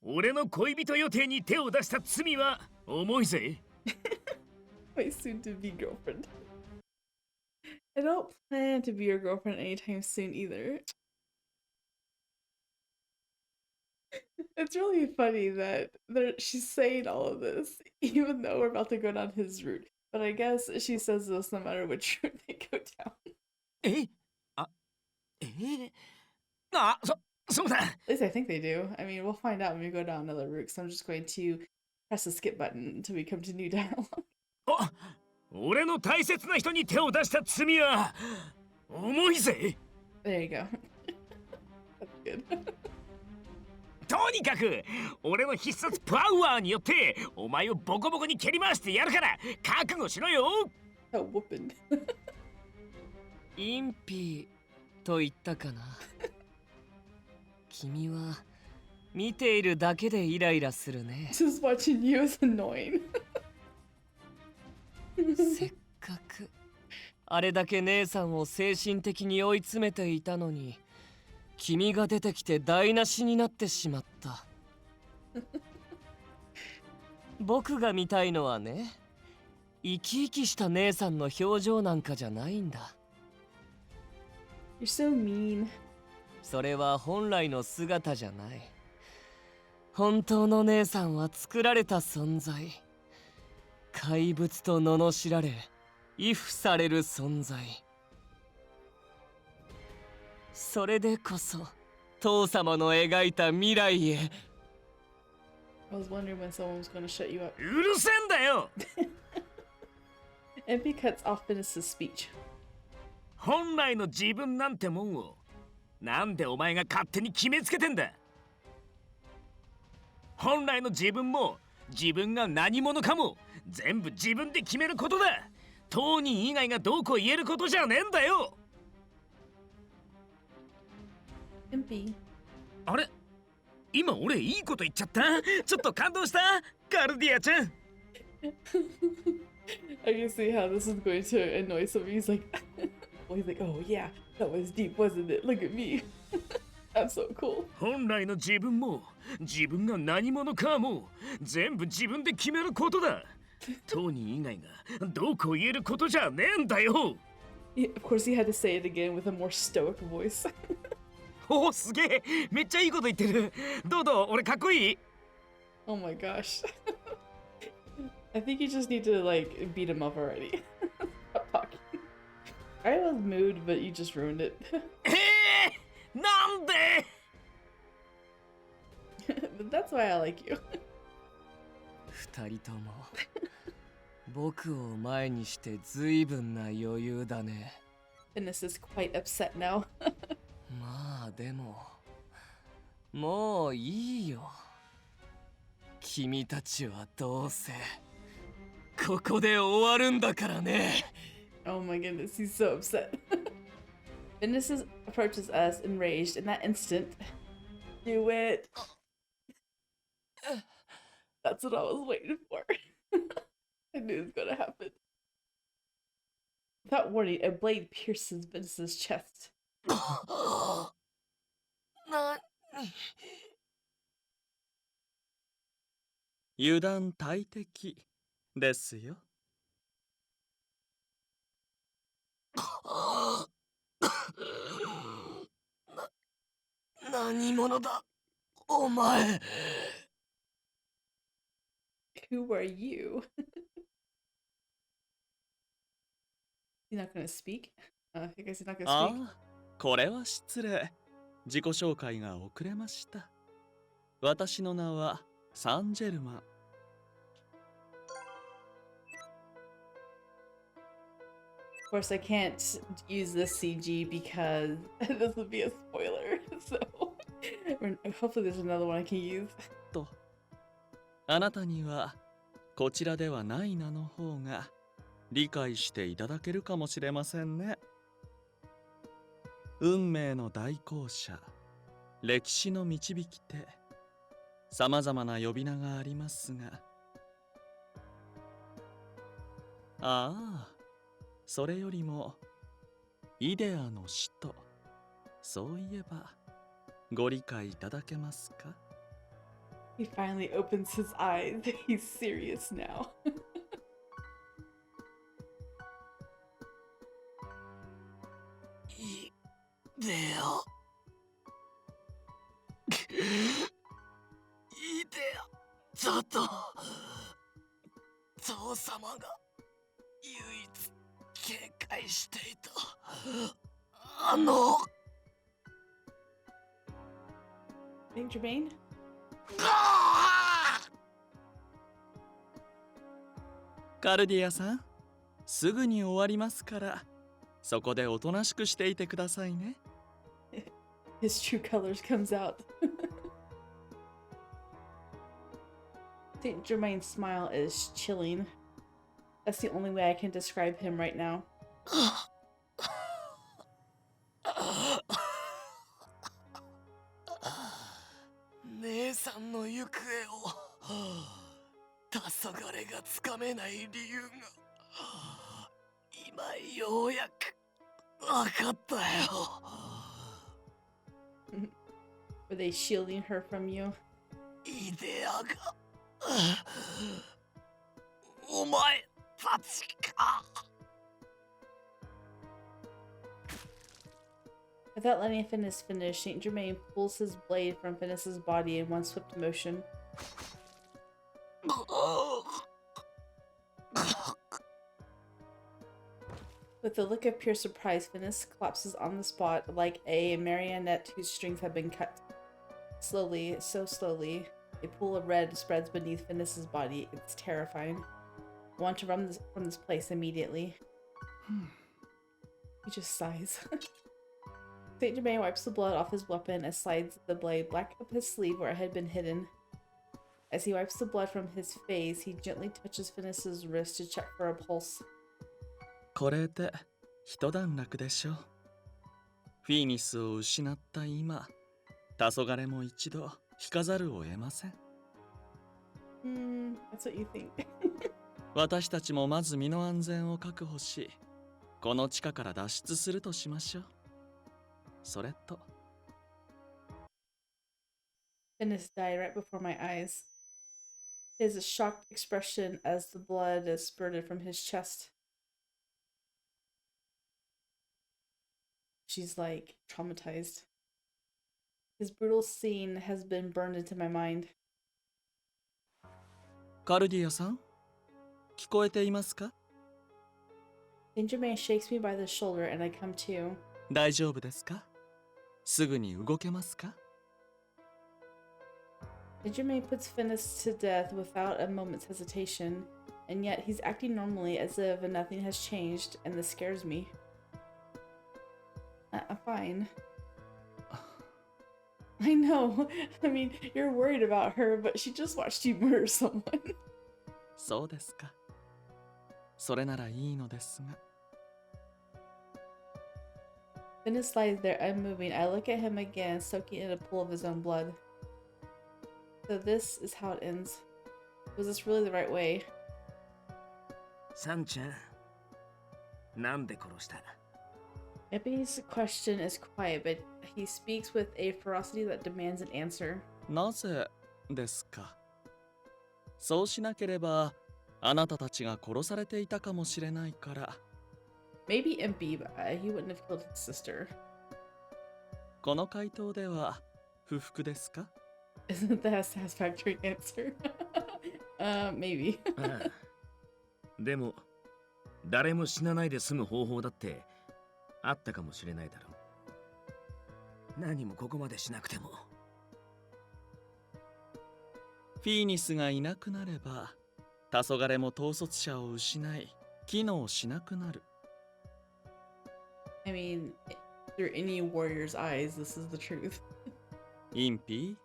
俺の恋人予定に手を出した罪は重いぜ。My soon-to-be girlfriend. I don't plan to be your girlfriend anytime soon either. It's really funny that she's saying all of this, even though we're about to go down his route. But I guess she says this no matter which route they go down. えあ、そうだ。 At least I think they do. I mean, we'll find out when we go down another route, so I'm just going to press the skip button until we come to new dialogue. あ、俺の大切な人に手を出した罪は重いぜ。 There you go. That's good. とにかく俺の必殺パワーによってお前をボコボコに蹴り回してやるから覚悟しろよ。 A whooping. インピーと言ったかな。君は見ているだけでイライラするね。 Just watching you is annoying. せっかくあれだけ姉さんを精神的に追い詰めていたのに、君が出てきて台無しになってしまった。僕が見たいのはね、生き生きした姉さんの表情なんかじゃないんだ。 You're so mean. それは本来の姿じゃない。本当の姉さんは作られた存在。怪物と罵られ、畏怖される存在。それでこそ、父様の描いた未来へ。I was wondering when someone was going to shut you up. うるせえんだよ。 Impey cuts off Venice's speech. 本来の自分なんてもんをなんでお前が勝手に決めつけてんだ。本来の自分も自分が何者かも全部自分で決めることだ。当人以外がどうこう言えることじゃねえんだよ。 Impey. あれ、今俺いいこと言っちゃった。ちょっと感動したカルディアちゃん。 I can see how this is going to annoy some of you. He's like, well, he's like, oh yeah, that was deep, wasn't it? Look at me. That's so cool. 本来の自分も自分が何者かも全部自分で決めることだ。当人以外がどうこう言えることじゃねえんだよ。 Yeah, of course, he had to say it again with a more stoic voice. おお、すげえ、めっちゃいいこと言ってる。どうどう、俺かっこいい。 Oh my gosh. I think you just need to like beat him up already. Stop talking. I was moved, but you just ruined it. なんで But that's why I like you. 二人とも僕を前にして随分な余裕だね。 Venice is quite upset now. まあでももういいよ。君たちはどうせここで終わるんだからね。 Oh my goodness, he's so upset. Venice approaches us enraged. In that instant, do it. That's what I was waiting for. I knew it was gonna happen. Without warning, a blade pierces Venice's chest. 油断大敵ですよ。何者だお前。 Who are you? He's not gonna speak? I guess he's not gonna あ speak. あ、これは失礼。自己紹介が遅れました。私の名はサンジェルマン。Of course, I can't use this CG because this would be a spoiler. So, hopefully, there's another one I can use. と、あなたにはこちらではない名の方が理解していただけるかもしれませんね。運命の代行者、歴史の導き手、さまざまな呼び名がありますが、ああ、それよりもイデアの使徒、そういえばご理解いただけますか？ He finally opens his eyes. He's serious now. いでよ。いでよ。ちょっと父様が唯一警戒していたThink Germain? カルディアさん、すぐに終わりますから、そこでおとなしくしていてくださいね。His true colors comes out. Saint Germain's smile is chilling. That's the only way I can describe him right now. 姉さんの行方を黄昏がつかめない理由が今ようやく分かったよ。Were they shielding her from you? イデアがお前たちか。Without letting Finis finish, Saint Germain pulls his blade from Finis's body in one swift motion. With a look of pure surprise, Finis collapses on the spot like a marionette whose strings have been cut. Slowly, so slowly, a pool of red spreads beneath Finis's body. It's terrifying. I want to run from this place immediately. He just sighs. Saint Germain wipes the blood off his weapon and slides the blade back up his sleeve where it had been hidden. As he wipes the blood from his face, he gently touches Finis's wrist to check for a pulse. これで一段落でしょう。フィーニスを失った今、黄昏も一度引かざるを得ません。That's what you think. 私たちもまず身の安全を確保し、この地下から脱出するとしましょう。それと Finis died right before my eyes. His shocked expression as the blood is spurted from his chest. She's like traumatized. This brutal scene has been burned into my mind. カルディアさん、聞こえていますか？ Saint Germain shakes me by the shoulder and I come to. 大丈夫ですか？すぐに動けますか？ Saint Germain puts Finis to death without a moment's hesitation, and yet he's acting normally as if nothing has changed, and this scares me. I'm fine. I know. I mean, you're worried about her, but she just watched you murder someone. そうですか。それならいいのですが。Finis lies there unmoving. I look at him again, soaking in a pool of his own blood. So this is how it ends. Was this really the right way? サンちゃん、なんで殺した？ Impey's question is quiet, but he speaks with a ferocity that demands an answer. なぜですか？そうしなければ、あなたたちが殺されていたかもしれないから。Maybe Impey, but he wouldn't have killed his sister. この回答では不服ですか？ Isn't that a satisfactory answer? Maybe. ああでも誰も死なないで済む方法だってあったかもしれないだろう。何もここまでしなくても。フィーニスがいなくなれば、黄昏も統率者を失い、機能しなくなる。I mean, through any warrior's eyes, this is the truth. インピー、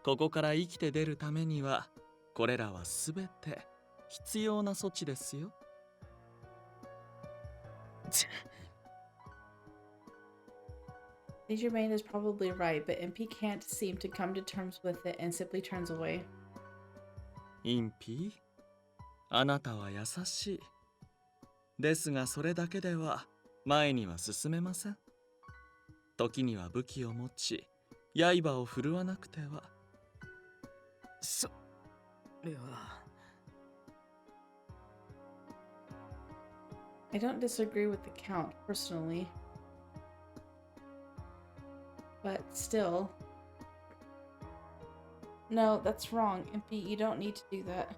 ここから生きて出るためには、これらはすべて必要な措置ですよ。think Germain is probably right, but Impey can't seem to come to terms with it and simply turns away. インピー、あなたは優しい。ですがそれだけでは前には進めません。時には武器を持ち、刃を振るわなくては。それは。I don't disagree with the Count, personally. But still... No, that's wrong, Impey. You don't need to do that.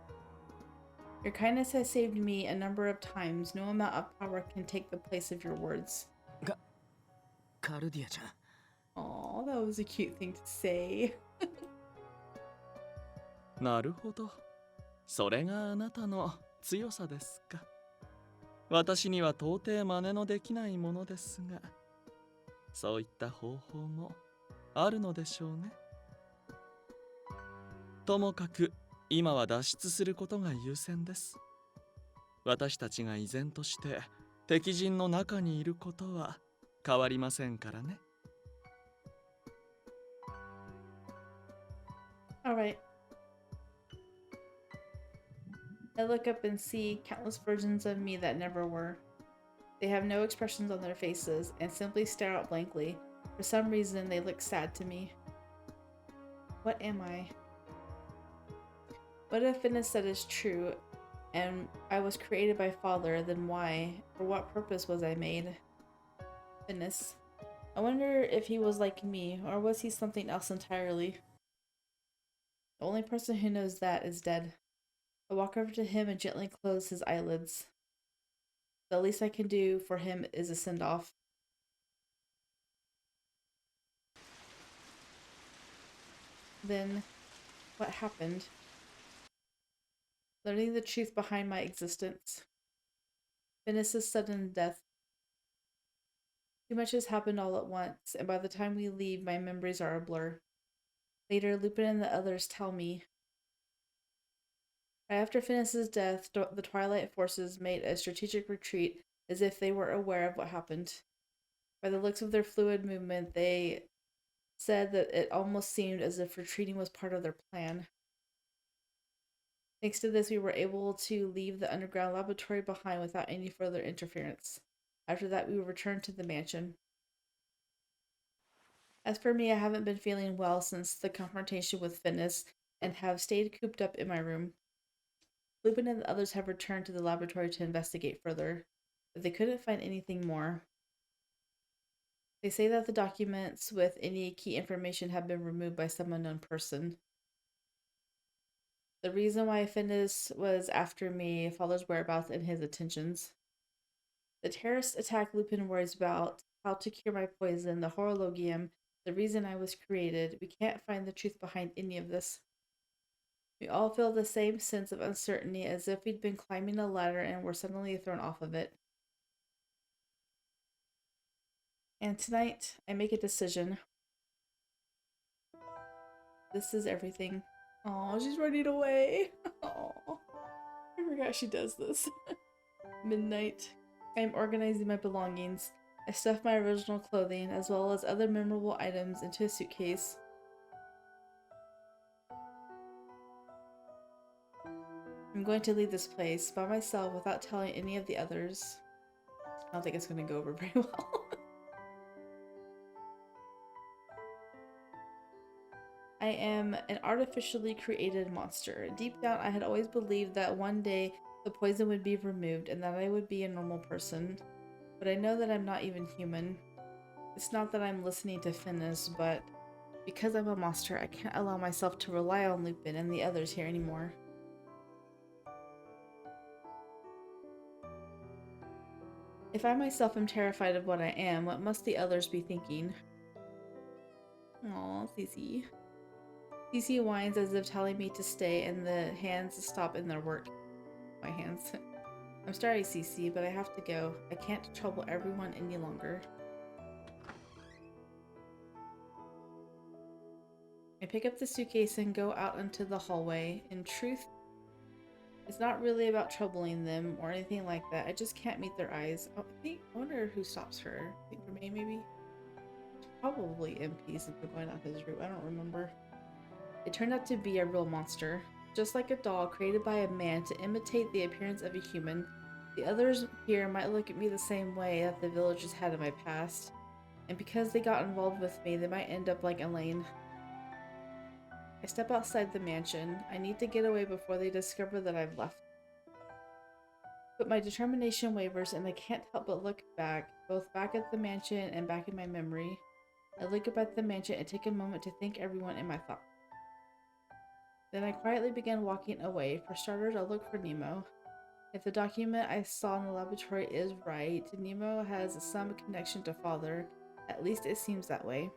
Your kindness has saved me a number of times. No amount of power can take the place of your words. カルディアちゃん。Aw, that was a cute thing to say. なるほど。それがあなたの強さですか。私には到底真似のできないものですが、そういった方法もあるのでしょうね。ともかく今は脱出することが優先です。私たちが依然として敵陣の中にいることは変わりませんからね。Alright. I look up and see countless versions of me that never were. They have no expressions on their faces and simply stare out blankly. For some reason, they look sad to me. What am I? What if Finnis said is true, and I was created by Father, then why, for what purpose was I made? Finnis. I wonder if he was like me, or was he something else entirely? The only person who knows that is dead. I walk over to him and gently close his eyelids. The least I can do for him is a send-off. Then, what happened? Learning the truth behind my existence. Finnis's sudden death. Too much has happened all at once, and by the time we leave, my memories are a blur. Later, Lupin and the others tell me. Right after Finnis's death, the Twilight forces made a strategic retreat as if they were aware of what happened. By the looks of their fluid movement, they said that it almost seemed as if retreating was part of their plan. Thanks to this, we were able to leave the underground laboratory behind without any further interference. After that, we returned to the mansion. As for me, I haven't been feeling well since the confrontation with Finnis and have stayed cooped up in my room. Lupin and the others have returned to the laboratory to investigate further, but they couldn't find anything more. They say that the documents with any key information have been removed by some unknown person. The reason why Finnis was after me, Father's whereabouts, and his attentions. The terrorist attack Lupin worries about, how to cure my poison, the horologium, the reason I was created. We can't find the truth behind any of this. We all feel the same sense of uncertainty, as if we'd been climbing a ladder and were suddenly thrown off of it. And tonight, I make a decision. This is everything. Oh, she's running away. Oh, I forgot she does this. Midnight. I am organizing my belongings. I stuff my original clothing, as well as other memorable items, into a suitcase. I'm going to leave this place by myself without telling any of the others. I don't think it's going to go over very well. I am an artificially created monster. Deep down, I had always believed that one day the poison would be removed and that I would be a normal person. But I know that I'm not even human. It's not that I'm listening to Finnis, but because I'm a monster, I can't allow myself to rely on Lupin and the others here anymore. If I myself am terrified of what I am, what must the others be thinking? Aw, Cece. Cece whines as if telling me to stay and the hands stop in their work. My hands. I'm sorry, Cece, but I have to go. I can't trouble everyone any longer. I pick up the suitcase and go out into the hallway. In truth, it's not really about troubling them or anything like that. I just can't meet their eyes. Oh, I wonder who stops her. I think Germain, maybe? probably Impey since we're going down his route. I don't remember. It turned out to be a real monster. Just like a doll created by a man to imitate the appearance of a human, the others here might look at me the same way that the villagers had in my past. And because they got involved with me, they might end up like Elaine. I step outside the mansion. I need to get away before they discover that I've left. But my determination wavers and I can't help but look back, both back at the mansion and back in my memory. I look up at the mansion and take a moment to thank everyone in my thoughts. Then I quietly began walking away. For starters, I'll look for Nemo. If the document I saw in the laboratory is right, Nemo has some connection to Father. At least it seems that way.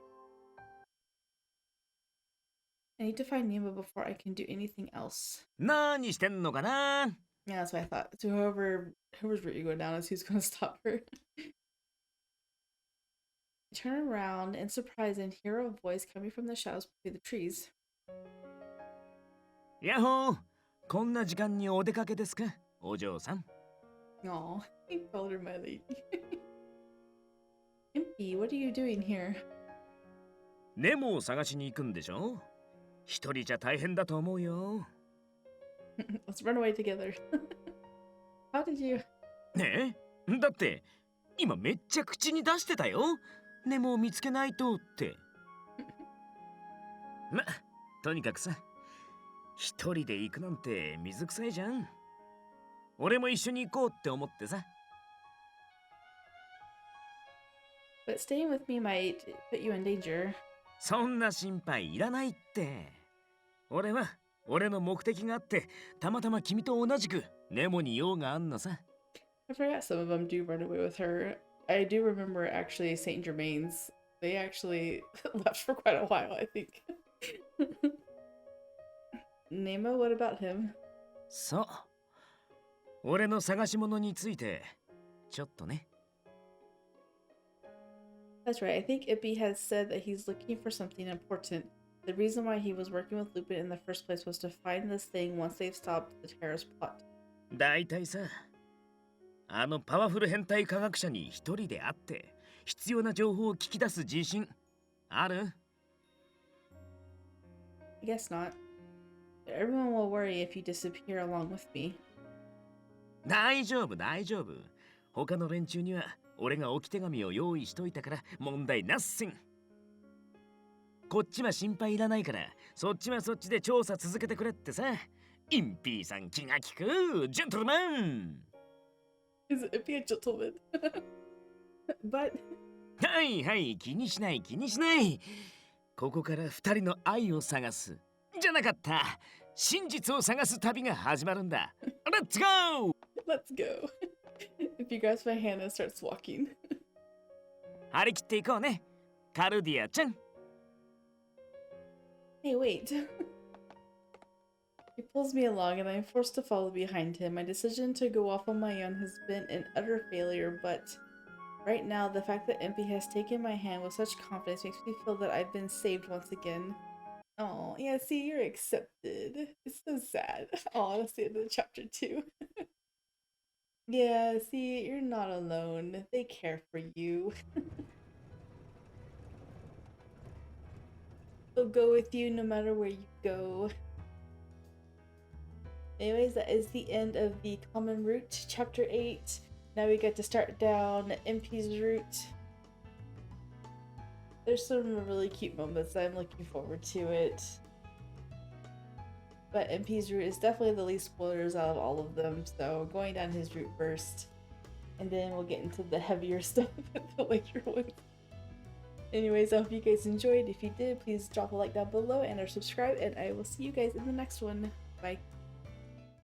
I need to find Nemo before I can do anything else. 何してんのかな? Yeah, that's what I thought. So whoever's route you go down is who's gonna stop her. I turn around in surprise and hear a voice coming from the shadows between the trees. やっほー、こんな時間にお出かけですか、お嬢さん? Aw, he called her my lady. Impey, what are you doing here? ネモを探しに行くんでしょ? 一人じゃ大変だと思うよ。Let's run away together. How did you? ねえ、だって今めっちゃ口に出してたよ。ネモを見つけないとって。ま、とにかくさ、一人で行くなんて水臭いじゃん。俺も一緒に行こうって思ってさ。But staying with me might put you in danger. そんな心配いらないって。俺は俺の目的があって、たまたま君と同じくネモに用があんのさ。I forgot some of them do run away with her. I do remember actually Saint Germain's. They actually left for quite a while, I think. Nemo, what about him? そう。俺の探し物について、ちょっとね。That's right. I think Impey has said that he's looking for something important. The reason why he was working with Lupin in the first place was to find this thing once they've stopped the terrorist plot. だいたいさ、あのパワフル変態科学者に一人で会って必要な情報を聞き出す自信ある? I guess not. Everyone will worry if you disappear along with me. 大丈夫大丈夫。他の連中には俺が置き手紙を用意しといたから問題なっせん。こっちは心配いらないから、そっちはそっちで調査続けてくれってさ。インピーさん気が利く、ジェントルマン。Is Impey a gentleman? But はいはい、気にしない気にしない。ここから二人の愛を探す。じゃなかった。真実を探す旅が始まるんだ。Let's go! Let's go. Impey grabs my hand and starts walking. 張り切っていこうね、カルディアちゃん。Hey, wait. He pulls me along and I'm forced to follow behind him. My decision to go off on my own has been an utter failure, but right now, the fact that Impey has taken my hand with such confidence makes me feel that I've been saved once again. Oh, yeah, see, you're accepted. It's so sad. Oh, that's the end of chapter 2. Yeah, see, you're not alone. They care for you. They'll go with you no matter where you go. Anyways, that is the end of the common route, chapter 8. Now we get to start down Impey's route. There's some really cute moments. I'm looking forward to it. But Impey's route is definitely the least spoilers out of all of them, so going down his route first. And then we'll get into the heavier stuff at the later ones. Anyways, I hope you guys enjoyed. If you did, please drop a like down below and or subscribe, and I will see you guys in the next one. Bye.